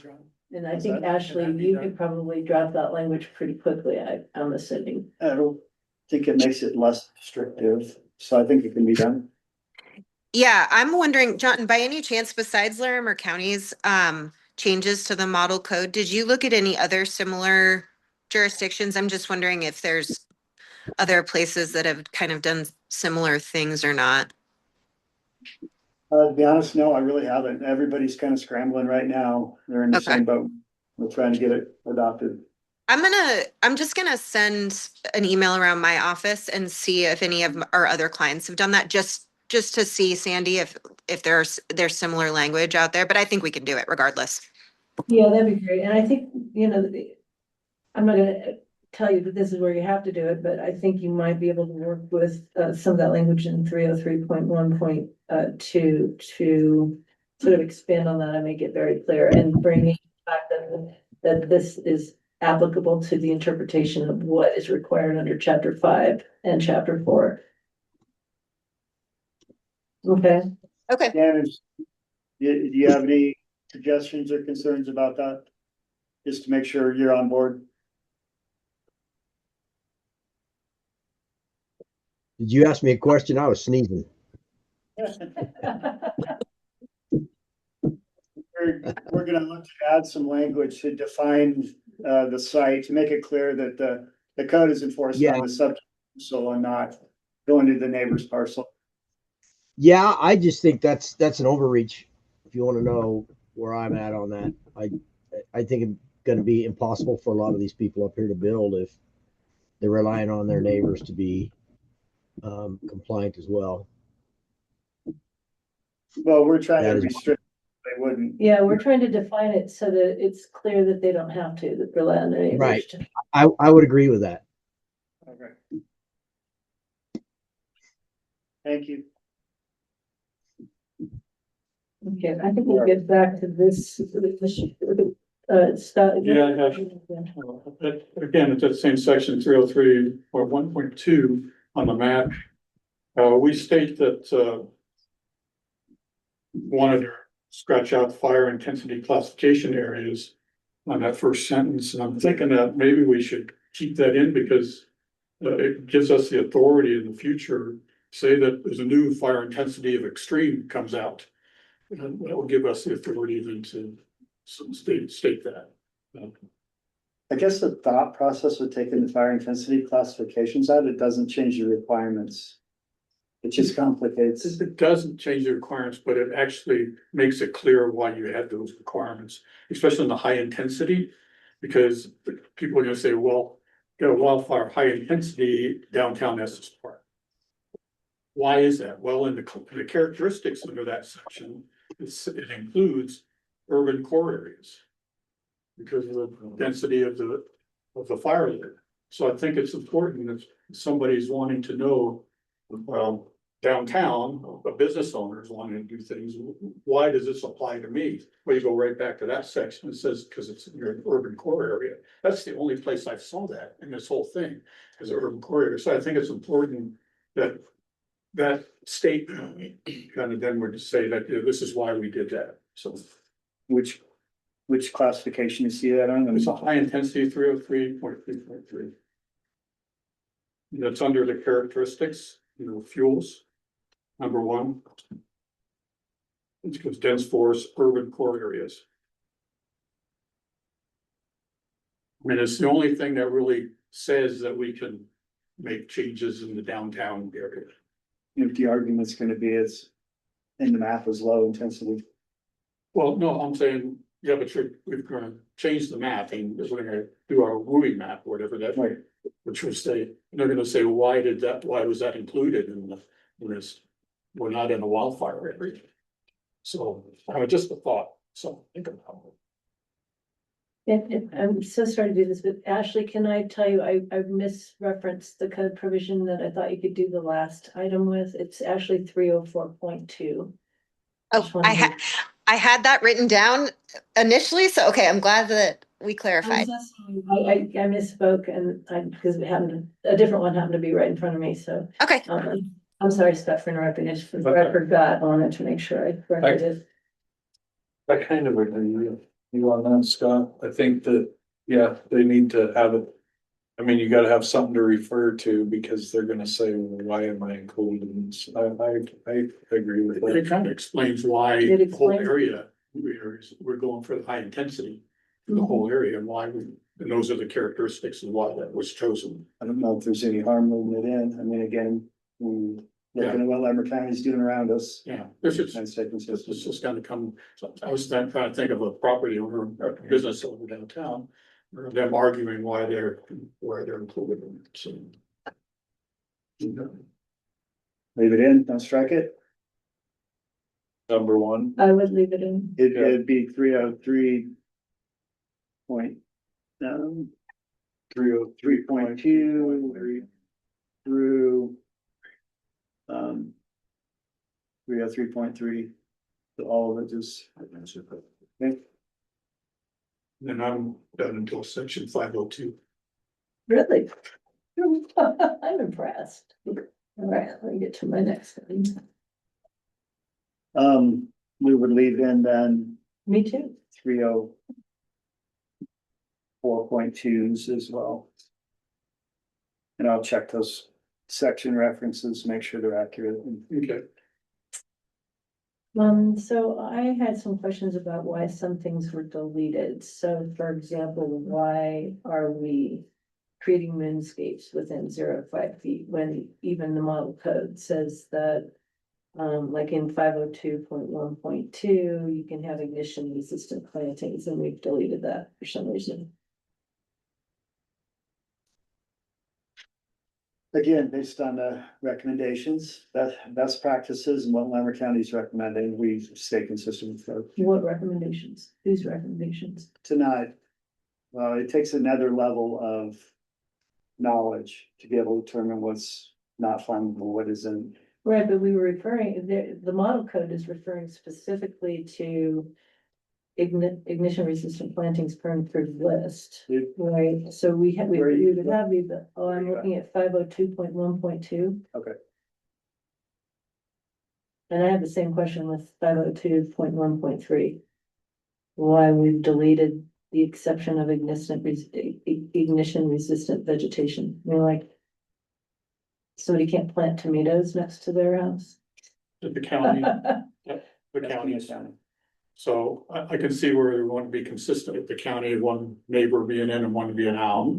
And I Is think that- Ashley, can that be you done? could probably drop that language pretty quickly, I'm assuming. I don't think it makes it less restrictive, so I think it can be done. Yeah, I'm wondering, John, by any chance, besides Larimer County's changes to the model code, did you look at any other similar jurisdictions? I'm just wondering if there's other places that have kind of done similar things or not. To be honest, no, I really haven't. Everybody's kind of scrambling right now. They're in the Okay. same boat. We're trying to get it adopted. I'm just gonna send an email around my office and see if any of our other clients have done that, just to see, Sandy, if there's similar language out there, but I think we can do it regardless. Yeah, that'd be great. And I think, I'm not gonna tell you that this is where you have to do it, but I think you might be able to work with some of that language in 303.1.2 to sort of expand on that and make it very clear, and bringing back that this is applicable to the interpretation of what is required under chapter 5 and chapter 4. Okay. Okay. Dan, do you have any suggestions or concerns about that? Just to make sure you're on board. Did you ask me a question? I was sneezing. We're gonna look to add some language to define the site, to make it clear that the code is enforced on the subject, so I'm not going to the neighbor's parcel. Yeah, I just think that's an overreach. If you want to know where I'm at on that, I think it's going to be impossible for a lot of these people up here to build if they're relying on their neighbors to be compliant as well. Well, we're trying That to is- restrict, they wouldn't. Yeah, we're trying to define it so that it's clear that they don't have to rely on their neighbors. Right. I would agree with that. Okay. Thank you. Okay, I think we'll get back to this. Stuff. Yeah, I have. Again, it's that same section 303 or 1.2 on the map. We state that wanted to scratch out fire intensity classification areas on that first sentence, and I'm thinking that maybe we should keep that in because it gives us the authority in the future, say that there's a new fire intensity of extreme comes out. And that will give us the authority then to state that. I guess the thought process with taking the fire intensity classifications out, it doesn't change the requirements. It just complicates. It doesn't change the requirements, but it actually makes it clear why you had those requirements, especially in the high intensity. Because people are gonna say, well, got a wildfire high intensity downtown Estes Park. Why is that? Well, in the characteristics under that section, it includes urban core areas. Because of the density of the fire load. So I think it's important if somebody's wanting to know, well, downtown, a business owner is wanting to do things, why does this apply to me? Well, you go right back to that section. It says, because it's in your urban core area. That's the only place I saw that in this whole thing, is an urban core area. So I think it's important that that statement kind of then would say that, you know, this is why we did that. So Which classification you see that on? it's a high intensity 303.3.3. That's under the characteristics, fuels. Number 1. It goes dense forest, urban core areas. I mean, it's the only thing that really says that we can make changes in the downtown area. If the argument's gonna be is, and the map is low intensity. Well, no, I'm saying, yeah, but we're gonna change the map and we're gonna do our WUI map, whatever that, Right. which would say, and they're gonna say, why was that included in this? We're not in a wildfire area. So, just a thought, so think about it. I'm so sorry to do this, but Ashley, can I tell you, I misreferenced the code provision that I thought you could do the last item with. It's actually 304.2. Oh, I had that written down initially, so okay, I'm glad that we clarified. I misspoke and because a different one happened to be right in front of me, so. Okay, I'm sorry, Scott, for interrupting. I forgot. I wanted to make sure I corrected it. I kind of agree with you on that, Scott. I think that, yeah, they need to have it. I mean, you gotta have something to refer to because they're gonna say, well, why am I included? And I agree with It that. kind of explains why It the whole explains- area, we're going for the high intensity. For the whole area and why and those are the characteristics and why that was chosen. I don't know if there's any harm moving it in. I mean, again, looking at what Lamar County is doing around us. Yeah, this is, And stay this consistent. is just gonna come, so I was trying to think of a property owner, or a business over downtown. Or them arguing why they're included in it, so. Leave it in, don't strike it. Number one, I would leave it in. It'd be 303. Point, 303.2 through. 303.3, so all of it just. Okay. Then I'm done until section 502. Really? I'm impressed. All right, let me get to my next one. We would leave in then Me too. 304.2s as well. And I'll check those section references, make sure they're accurate. Okay. So I had some questions about why some things were deleted. So for example, why are we creating moonscapes within 0 to 5 feet when even the model code says that like in 502.1.2, you can have ignition resistant plantings, and we've deleted that for some reason. Again, based on the recommendations, best practices and what Lamar County is recommending, we stay consistent with those. What recommendations? Whose recommendations? Tonight, well, it takes another level of knowledge to be able to determine what's not flammable, what isn't. Right, but we were referring, the model code is referring specifically to ignition resistant plantings per improved list. Right, so we would have these, I'm looking at 502.1.2. Okay. And I have the same question with 502.1.3. Why we've deleted the exception of ignition resistant vegetation. I mean, like, somebody can't plant tomatoes next to their house. The county, the counties. So I can see where we want to be consistent with the county, one neighbor being in and one being out.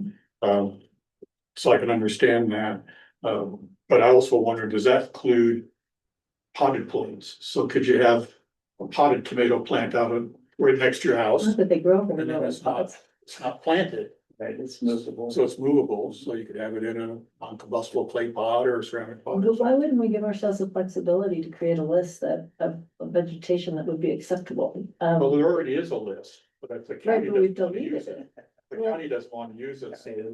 So I can understand that. But I also wonder, does that include potted plants? So could you have a potted tomato plant out right next to your house? Not that they grow from And then those pots. it's not planted, Right, it's movable. so it's movable, so you could have it in a non-combustible clay pot or a ceramic pot. But why wouldn't we give ourselves the flexibility to create a list of vegetation that would be acceptable? Well, there already is a list, but if the Right, county but we've doesn't want to use deleted it, it. the county doesn't want to use it, so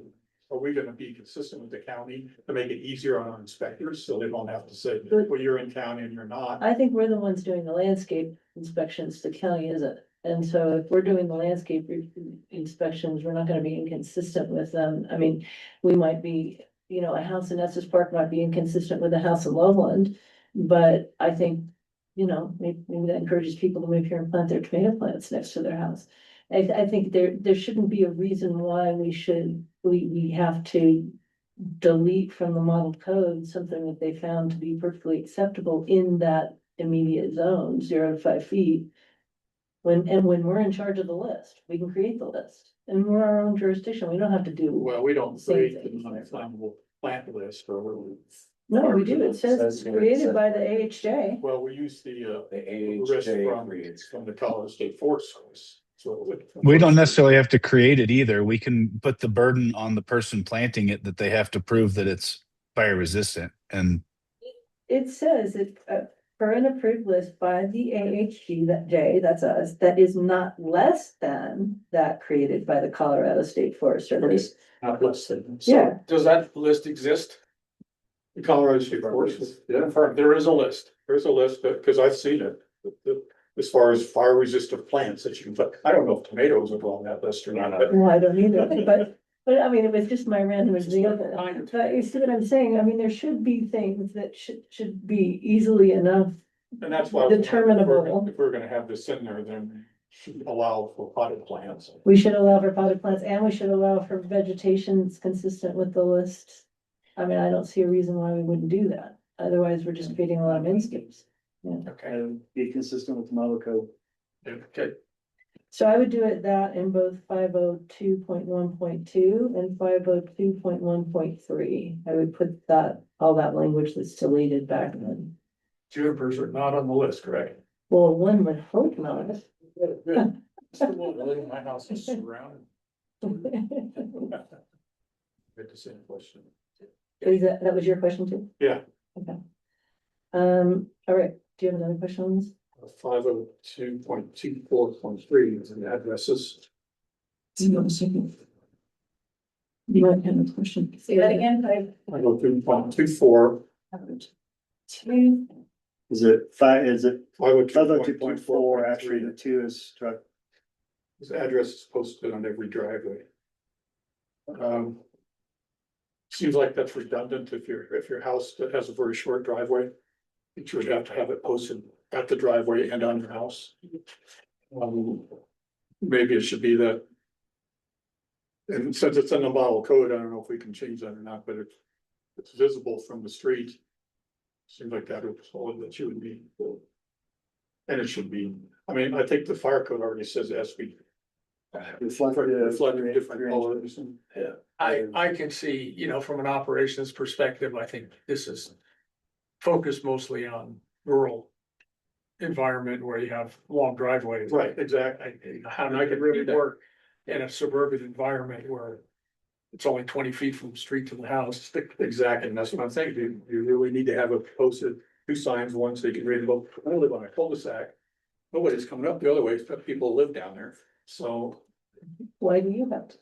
are we gonna be consistent with the county to make it easier on our inspectors, so they don't have to say, But- well, you're in county and you're not? I think we're the ones doing the landscape inspections, the county isn't. And so if we're doing the landscape inspections, we're not gonna be inconsistent with them. I mean, we might be, a house in Estes Park might be inconsistent with a house in Loveland. But I think, maybe that encourages people to move here and plant their tomato plants next to their house. I think there shouldn't be a reason why we have to delete from the model code something that they found to be perfectly acceptable in that immediate zone, 0 to 5 feet. When we're in charge of the list, we can create the list, and we're our own jurisdiction, we don't have to do. Well, we don't Same create thing. the non-flammable plant list or. No, we do, it says Says it's here, it created says- by the AHJ. Well, we use the The risk AHJ creates. from the Colorado State Forest Service. So We don't necessarily have to create it either. We can put the burden on the person planting it that they have to prove that it's fire resistant. And It says it, for an approved list by the AHG, that J, that's us, that is not less than that created by the Colorado State Forest Service. not less than. Yeah. Does that list exist? The Colorado State Forest, yeah, There is a list. there's a list, because I've seen it. As far as fire resistant plants that you can put, I don't know if tomatoes are on that list or not, but. Well, I don't either, but I mean, it was just my random example. But you see what I'm saying? I mean, there should be things that should be easily enough. And that's why. Determinable. If we're gonna have this in there, then should allow for potted plants. We should allow for potted plants and we should allow for vegetation that's consistent with the list. I mean, I don't see a reason why we wouldn't do that. Otherwise, we're just creating a lot of landscapes. Okay, And be consistent with the model code. okay. So I would do it that in both 502.1.2 and 502.1.3. I would put that, all that language that's deleted back then. Junipers are not on the list, correct? Well, one would hope not. My house is surrounded. Good to see a question. Is that was your question too? Yeah. Okay. All right, do you have another question on this? 502.24.3 is the addresses. You might have a question. Say that again, 502.24. two, Is it 502.4, 502.4, actually the 2 is struck. This address is posted on every driveway. Seems like that's redundant if your house that has a very short driveway. You would have to have it posted at the driveway and on your house. Maybe it should be that. And since it's in the model code, I don't know if we can change that or not, but if it's visible from the street. Seems like that would solve that you would be. And it should be, I mean, I think the fire code already says it has to be. Reflective different colors and. Yeah, I can see, from an operations perspective, I think this is focused mostly on rural environment where you have long driveways. Right, exactly. How do it really work in a suburban environment where it's only 20 feet from the street to the house? Exactly, and that's what I'm saying, you really need to have a posted 2 signs, one so you can read about, I live on a cul-de-sac. Nobody's coming up the other way, but people live down there, so Why do you have to?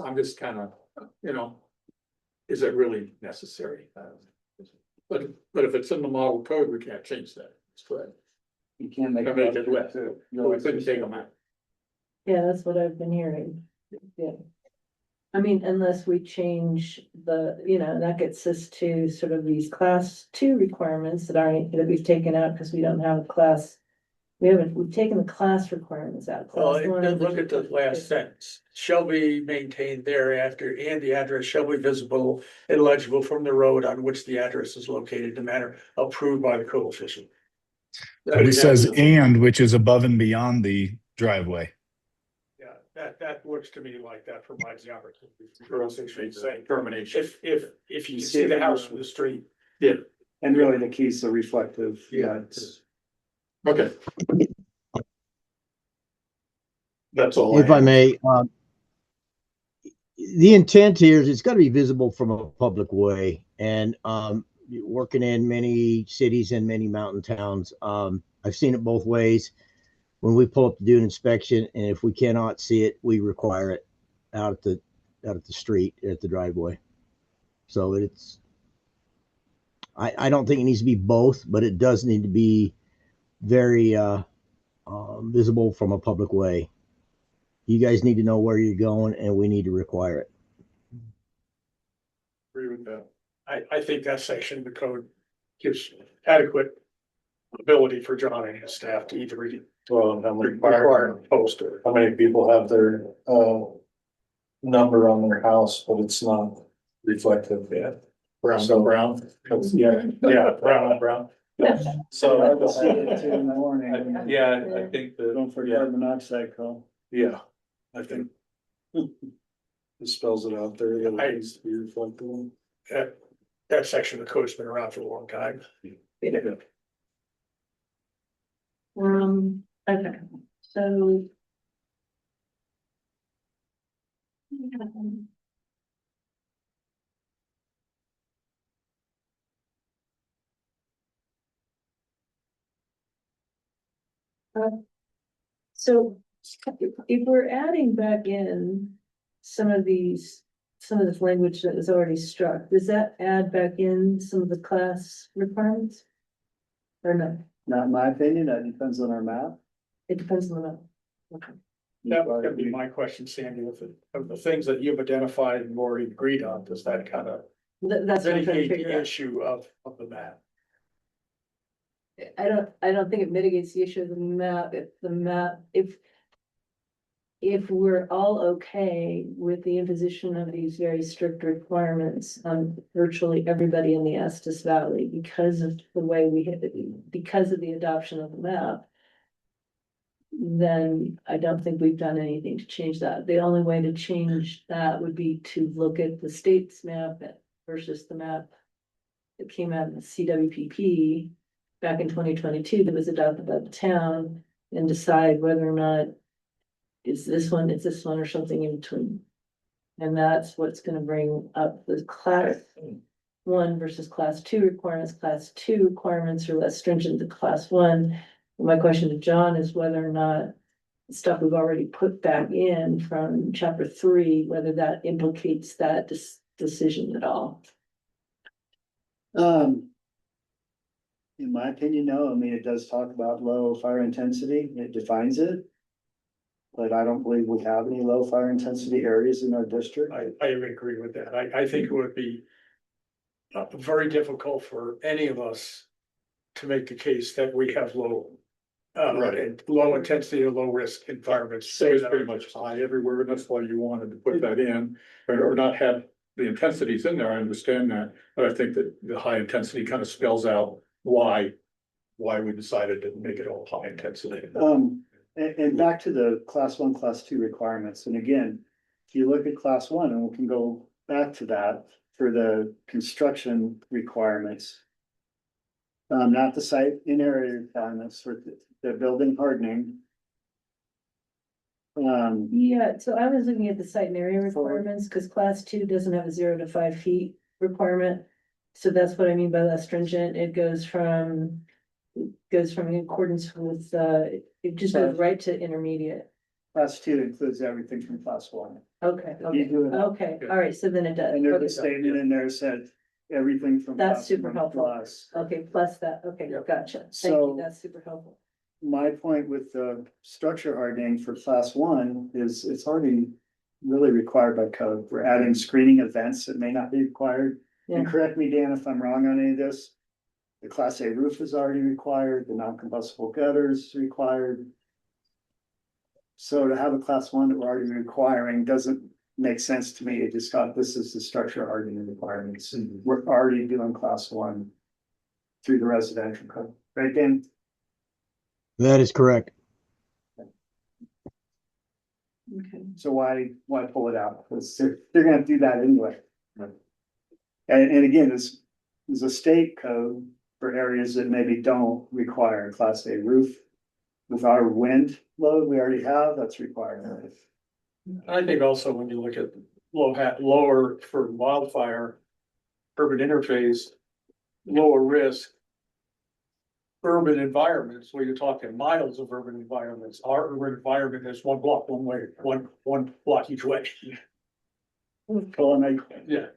I'm just kind of, is it really necessary? But if it's in the model code, we can't change that, that's correct. You can't make. I mean, it wet, so we couldn't take them out. Yeah, that's what I've been hearing. Yeah. I mean, unless we change that gets us to sort of these class 2 requirements that we've taken out because we don't have a class. We've taken the class requirements out. Well, Class one, look at the last sentence, shall be maintained thereafter, and the address shall be visible and legible from the road on which the address is located in the manner approved by the code official. but it says and, which is above and beyond the driveway. Yeah, that looks to me like that provides the opportunity. Termination. If you see the house from the street. Yeah. And really the key is the reflective. It's- Okay. That's all. If I may, the intent here is it's got to be visible from a public way, and working in many cities and many mountain towns, I've seen it both ways. When we pull up to do an inspection, and if we cannot see it, we require it out at the street, at the driveway. So I don't think it needs to be both, but it does need to be very visible from a public way. You guys need to know where you're going, and we need to require it. Agree with that. I think that section of the code gives adequate ability for John and his staff to either read it. Well, how many Require a poster. how many people have their number on their house, but it's not reflective yet? Brown on brown. Yeah, brown on brown. So, I'll see it at 2 in the morning. yeah, I think that, Going for yeah, carbon monoxide call. yeah, I think. It spells it out there, that it needs to be reflected. That section of the code's been around for a long time. Okay, so. So if we're adding back in some of these, some of this language that was already struck, does that add back in some of the class requirements? Or no? Not in my opinion, that depends on our map. It depends on the map. Okay. That was gonna be my question, Sandy, of the things that you've identified and already agreed on, does that kind of That's what I'm trying to mitigate figure the out. issue of the map? I don't think it mitigates the issue of the map, if we're all okay with the imposition of these very strict requirements on virtually everybody in the Estes Valley because of the way because of the adoption of the map, then I don't think we've done anything to change that. The only way to change that would be to look at the state's map versus the map that came out of the CWPP back in 2022 that was adopted by the town and decide whether or not it's this one or something in between. And that's what's gonna bring up the class 1 versus class 2 requirements. Class 2 requirements are less stringent than class 1. My question to John is whether or not the stuff we've already put back in from chapter 3, whether that implicates that decision at all. In my opinion, no. I mean, it does talk about low fire intensity. It defines it. But I don't believe we have any low fire intensity areas in our district. I agree with that. I think it would be very difficult for any of us to make the case that we have low and low intensity or low risk environments. Say it's pretty much high everywhere, and that's why you wanted to put that in, or not have the intensities in there, I understand that. But I think that the high intensity kind of spells out why we decided to make it all high intensity. And back to the class 1, class 2 requirements, and again, if you look at class 1, and we can go back to that for the construction requirements. Not the site in area requirements for the building hardening. Yeah, so I was looking at the site and area requirements, because class 2 doesn't have a 0 to 5 feet requirement. So that's what I mean by less stringent. It goes from in accordance with, it just goes right to intermediate. Class 2 includes everything from class 1. Okay, You okay, do it. okay, all right, so then it does. And there's Okay. a statement in there said everything from. That's class super 1 helpful. plus. Okay, plus that, okay, gotcha. Thank So- you, that's super helpful. My point with the structure hardening for class 1 is it's already really required by code. We're adding screening events that may not be required. And Yeah. correct me, Dan, if I'm wrong on any of this. The class A roof is already required, the non-combustible gutters is required. So to have a class 1 that we're already requiring doesn't make sense to me. It just got, this is the structure hardening requirements. And we're already doing class 1 through the residential code, right, Dan? That is correct. Okay. So why pull it out? Because they're gonna do that anyway. And again, this is a state code for areas that maybe don't require a class A roof. With our wind load we already have, that's required. I think also when you look at lower for wildfire, urban interface, lower risk. Urban environments, where you're talking miles of urban environments, our urban environment is one block, one way, one block each way. Well, and Yeah.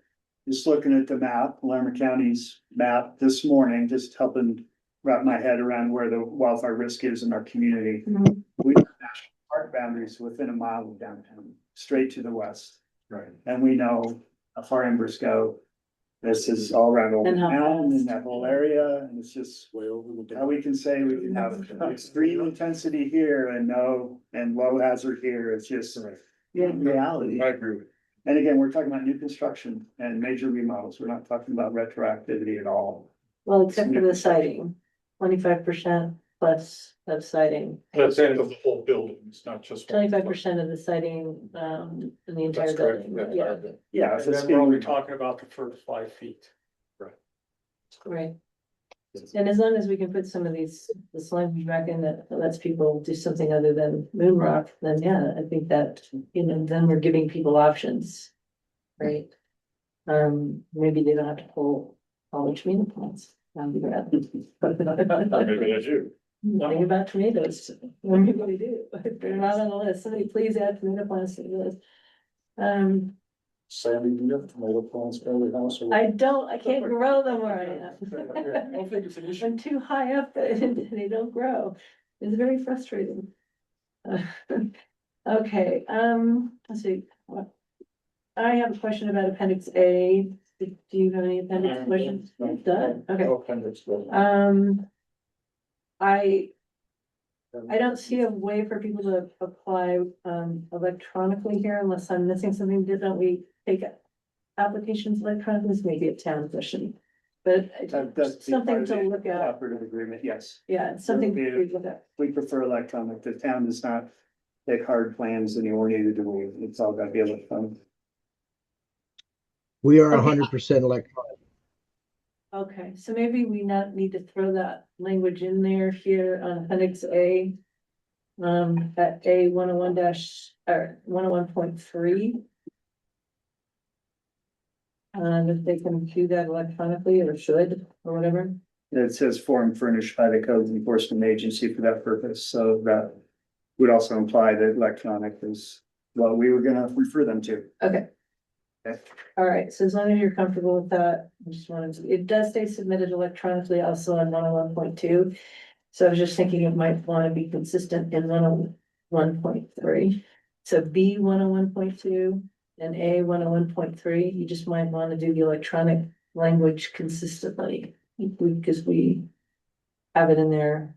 just looking at the map, Lamar County's map this morning, just helping wrap my head around where the wildfire risk is in our community. Mhm. We have national park boundaries within a mile of downtown, straight to the west. Right. And we know how far embers go. This is all around Old And how Town fast. and that whole area, and it's just Way over the. how we can say we can have extreme intensity here and low hazard here. It's just reality. I agree with And again, we're talking about new construction and major remodels. We're not talking about retroactivity at all. Well, except for the siding. 25% plus of siding. That's the end of the whole building, it's not just. 25% of the siding, in the entire That's correct. building, That's yeah, right. Yeah, And if it's then we're only being, talking about the first 5 feet. right. And as long as we can put some of this language back in that lets people do something other than moon rock, then yeah, I think that, then we're giving people options. Right? Maybe they don't have to pull all the tomato plants. Maybe that's you. Nothing about tomatoes, maybe they do, but they're not on the list, somebody please add tomato plants to the list. Sandy, do you have tomato plants by the house? or- I can't grow them where I I don't think it's an am. issue. I'm too high up that they don't grow. It's very frustrating. Okay, let's see. I have a question about appendix A. Do you have any appendix questions? No. Done, okay. No appendix, but- I don't see a way for people to apply electronically here unless I'm missing something. Don't we take applications electronically? This may be a town question. But that's something to look at. cooperative agreement, yes. Yeah, it's something Yeah. to look at. We prefer electronic. The town does not take hard plans anymore, neither do we. It's all gotta be electronic. We are Okay. 100% electronic. Okay, so maybe we not need to throw that language in there here on appendix A. At A 101 or 101.3. If they can do that electronically or should, or whatever. It says form furnished by the code enforcement agency for that purpose, so that would also imply that electronic is what we were gonna refer them to. Okay. Okay. All right, so as long as you're comfortable with that, I just wanted to, it does stay submitted electronically also on 101.2. So I was just thinking it might want to be consistent in 101.3. So B 101.2 and A 101.3, you just might want to do the electronic language consistently. Because we have it in there.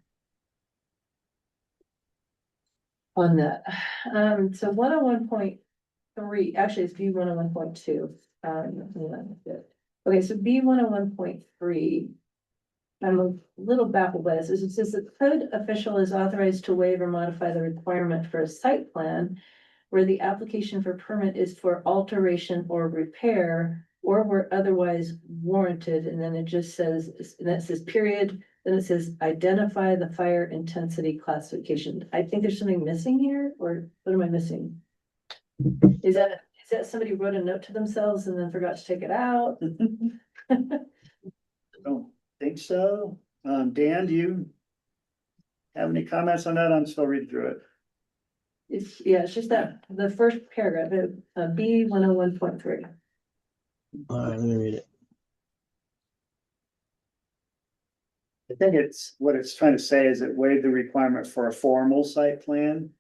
On that, so 101.3, actually it's B 101.2. Okay, so B 101.3. I'm a little baffled by this. It says the code official is authorized to waive or modify the requirement for a site plan where the application for permit is for alteration or repair or where otherwise warranted, and then it just says, and that says period, then it says identify the fire intensity classification. I think there's something missing here, or what am I missing? Is that somebody wrote a note to themselves and then forgot to take it out? Don't think so. Dan, do you have any comments on that? I'm still reading through it. It's just that, the first paragraph, B 101.3. All right, let me read it. I think what it's trying to say is it waived the requirement for a formal site plan.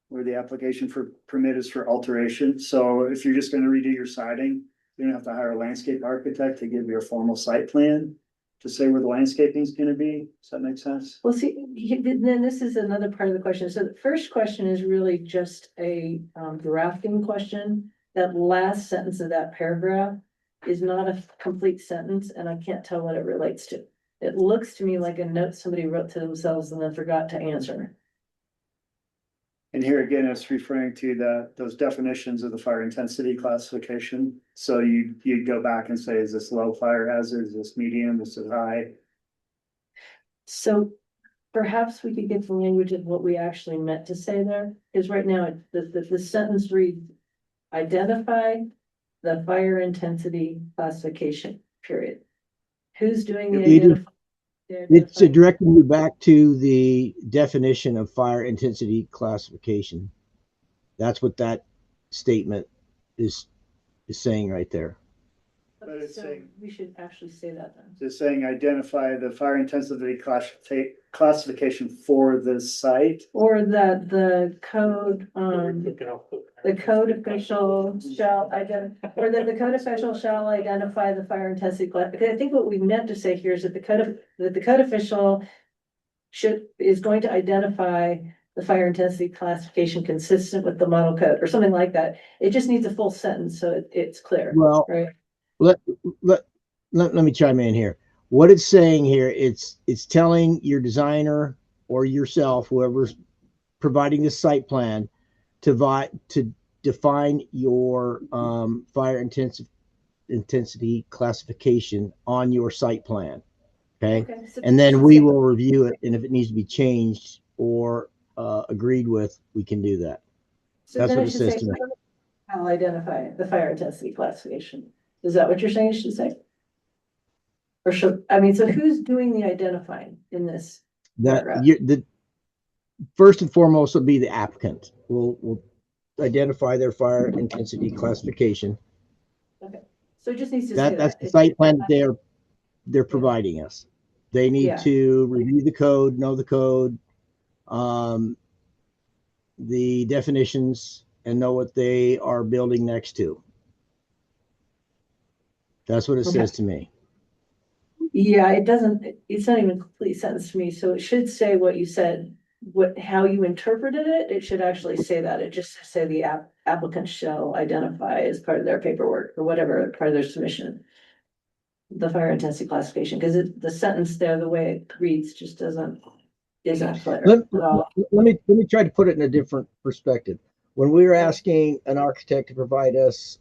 Where the application for permit is for alteration. So if you're just gonna redo your siding, you don't have to hire a landscape architect to give you a formal site plan. To say where the landscaping is gonna be. Does that make sense? Well, see, then this is another part of the question. So the first question is really just a drafting question. That last sentence of that paragraph is not a complete sentence, and I can't tell what it relates to. It looks to me like a note somebody wrote to themselves and then forgot to answer. And here again, it's referring to those definitions of the fire intensity classification. So you'd go back and say, is this low fire hazard? Is this medium? Is it high? So perhaps we could get the language of what we actually meant to say there, because right now the sentence reads, identify the fire intensity classification, period. Who's doing the It's identifying? directing you back to the definition of fire intensity classification. That's what that statement is saying right there. But it's So saying- we should actually say that then. Just saying identify the fire intensity classification for the site. Or that the code, the code official shall identify, or that the code official shall identify the fire intensity. Because I think what we meant to say here is that the code official is going to identify the fire intensity classification consistent with the model code, or something like that. It just needs a full sentence, so it's clear, Well, right? let me chime in here. what it's saying here, it's telling your designer or yourself, whoever's providing the site plan, to define your fire intensity classification on your site plan. Okay. Okay, so And then should we say will review it. And if it needs to be changed or agreed with, we can do that. So That's then what it it should says say, to me. I'll identify the fire intensity classification. Is that what you're saying it should say? Or should, I mean, so who's doing the identifying in this That paragraph? the first and foremost will be the applicant. Will identify their fire intensity classification. Okay, so it just needs to say That's that. the site plan that they're providing us. They need Yeah. to review the code, know the code, the definitions, and know what they are building next to. That's what it Okay. says to me. Yeah, it doesn't, it's not even a complete sentence to me, so it should say what you said, how you interpreted it, it should actually say that, it just say the applicant shall identify as part of their paperwork or whatever, part of their submission. The fire intensity classification, because the sentence there, the way it reads just isn't clear Let, at all. let me try to put it in a different perspective. When we were asking an architect to provide us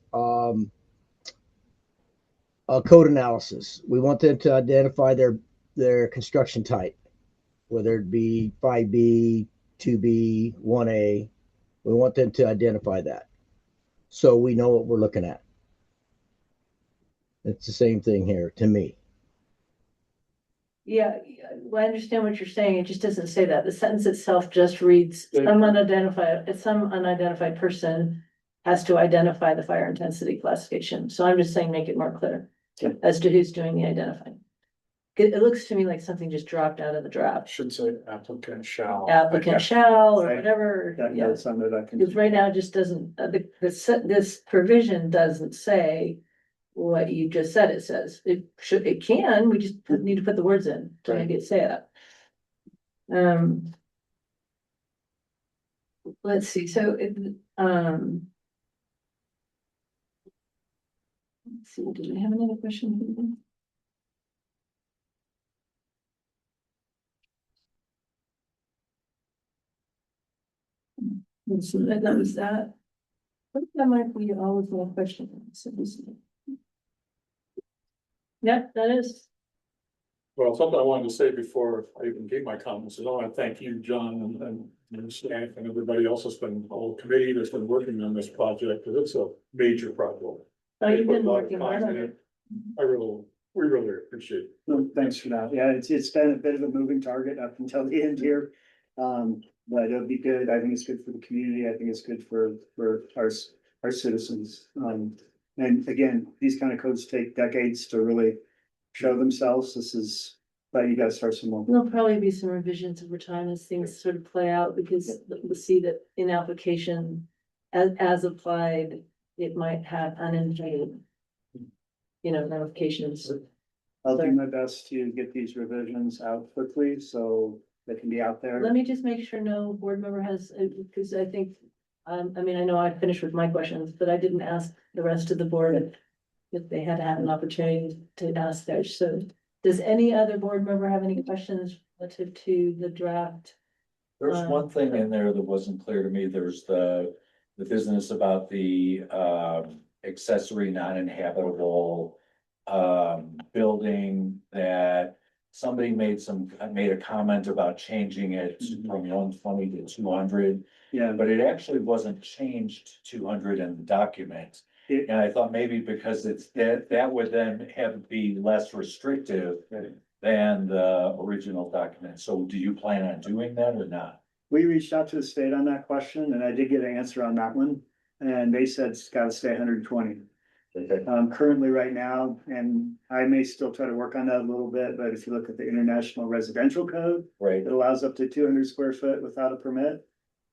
a code analysis, we want them to identify their construction type, whether it be 5B, 2B, 1A. We want them to identify that so we know what we're looking at. It's the same thing here to me. Yeah, well, I understand what you're saying, it just doesn't say that, the sentence itself just reads, some unidentified person has to identify the fire intensity classification, so I'm just saying, make it more clear as to who's doing the identifying. It looks to me like something just dropped out of the draft, Should say applicant shall. applicant shall, or Right. whatever, That yeah. note's under that. Because right now it just doesn't, this provision doesn't say what you just said it says. It can, we just need to put the words in to make it say that. Let's see, so let's see, did we have another question? So that was that. What if that might be all of my questions? Yeah, that is. Well, something I wanted to say before I even gave my comments is I want to thank you, John, and your staff and everybody else that's been, the whole committee that's been working on this project, because it's a major project. Oh, you've They put been a lot of working time hard on in it. we really appreciate it. No, thanks for that. Yeah, it's been a bit of a moving target up until the end here. But it'll be good. I think it's good for the community. I think it's good for our citizens. And again, these kind of codes take decades to really show themselves. But you gotta start somewhere. There'll probably be some revisions over time as things sort of play out, because we'll see that in application as applied, it might have unintended, notifications. I'll do my best to get these revisions out quickly so they can be out there. Let me just make sure no board member has, because I think, I know I finished with my questions, but I didn't ask the rest of the board if they had an opportunity to ask theirs. So does any other board member have any questions relative to the draft? There's one thing in there that wasn't clear to me. There's the business about the accessory non-inhabitable building that somebody made a comment about changing it from 120 to 200. Yeah, But it actually wasn't changed to 200 in the document. And I thought maybe because it's that would then be less restrictive than the original document. So do you plan on doing that or not? we reached out to the state on that question and I did get an answer on that one. And they said it's gotta stay 120. Currently right now, and I may still try to work on that a little bit, but if you look at the International Residential Code, Right. it allows up to 200 square foot without a permit.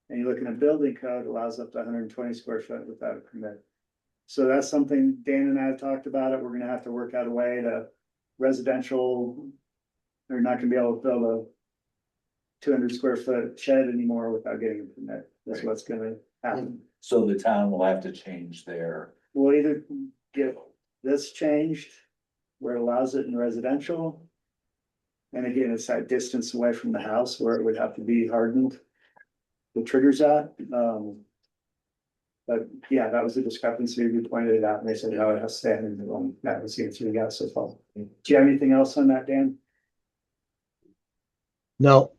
And you look in a building code, it allows up to 120 square foot without a permit. So that's something Dan and I have talked about it. We're gonna have to work out a way to residential. They're not gonna be able to build a 200 square foot shed anymore without getting a permit. That's what's gonna happen. So the town will have to change their, We'll either get this changed where it allows it in residential. And again, it's that distance away from the house where it would have to be hardened. The triggers at, but yeah, that was a discrepancy. We pointed it out and they said, no, it has to stay in the room. That was the answer we got so far. Do you have anything else on that, Dan? No,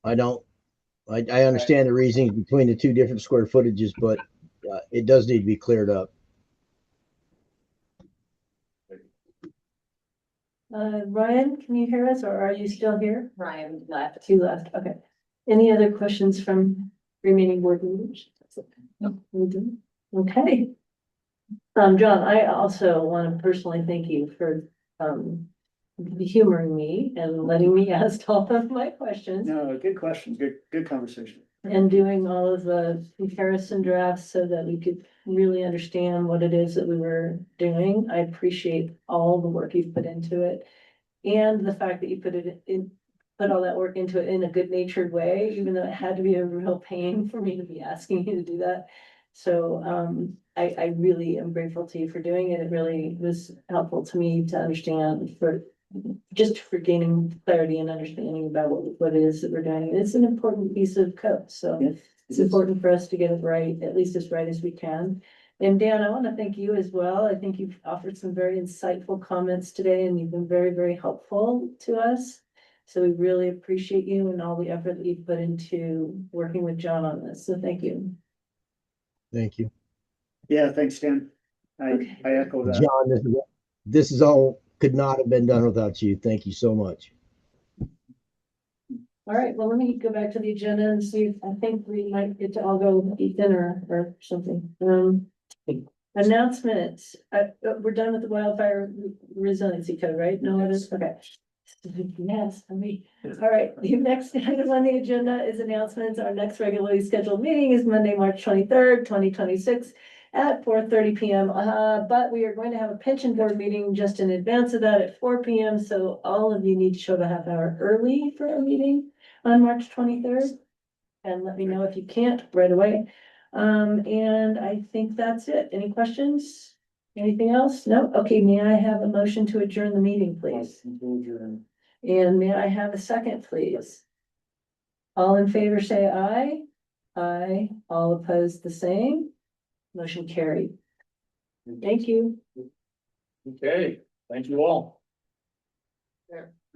I don't. I understand the reasoning between the two different square footages, but it does need to be cleared up. Ryan, can you hear us or are you still here? Ryan left. You left, okay. Any other questions from remaining board members? No. We do? Okay. John, I also want to personally thank you for, humoring me and letting me ask all of my questions. No, good question. Good conversation. And doing all of the comparison drafts so that we could really understand what it is that we were doing. I appreciate all the work you've put into it. And the fact that you put all that work into it in a good natured way, even though it had to be a real pain for me to be asking you to do that. So I really am grateful to you for doing it. It really was helpful to me to understand for gaining clarity and understanding about what it is that we're doing. It's an important piece of code, so it's important for us to get it right, at least as right as we can. And Dan, I want to thank you as well. I think you've offered some very insightful comments today and you've been very, very helpful to us. So we really appreciate you and all the effort that you've put into working with John on this. So thank you. Thank you. Yeah, thanks, Dan. I echo that. John, this is all could not have been done without you. Thank you so much. All right, well, let me go back to the agenda and see if I think we might get to all go eat dinner or something. Announcements. We're done with the wildfire resiliency code, right? No others? Okay. Yes, all right, the next item on the agenda is announcements. Our next regularly scheduled meeting is Monday, March 23rd, 2026 at 4:30 p.m. But we are going to have a pension board meeting just in advance of that at 4 p.m. So all of you need to show up a half hour early for a meeting on March 23rd. And let me know if you can't right away. And I think that's it. Any questions? Anything else? No? Okay, may I have a motion to adjourn the meeting, please? And may I have a second, please? All in favor, say aye. Aye. All opposed, the same. Motion carried. Thank you. Okay, thank you all. There.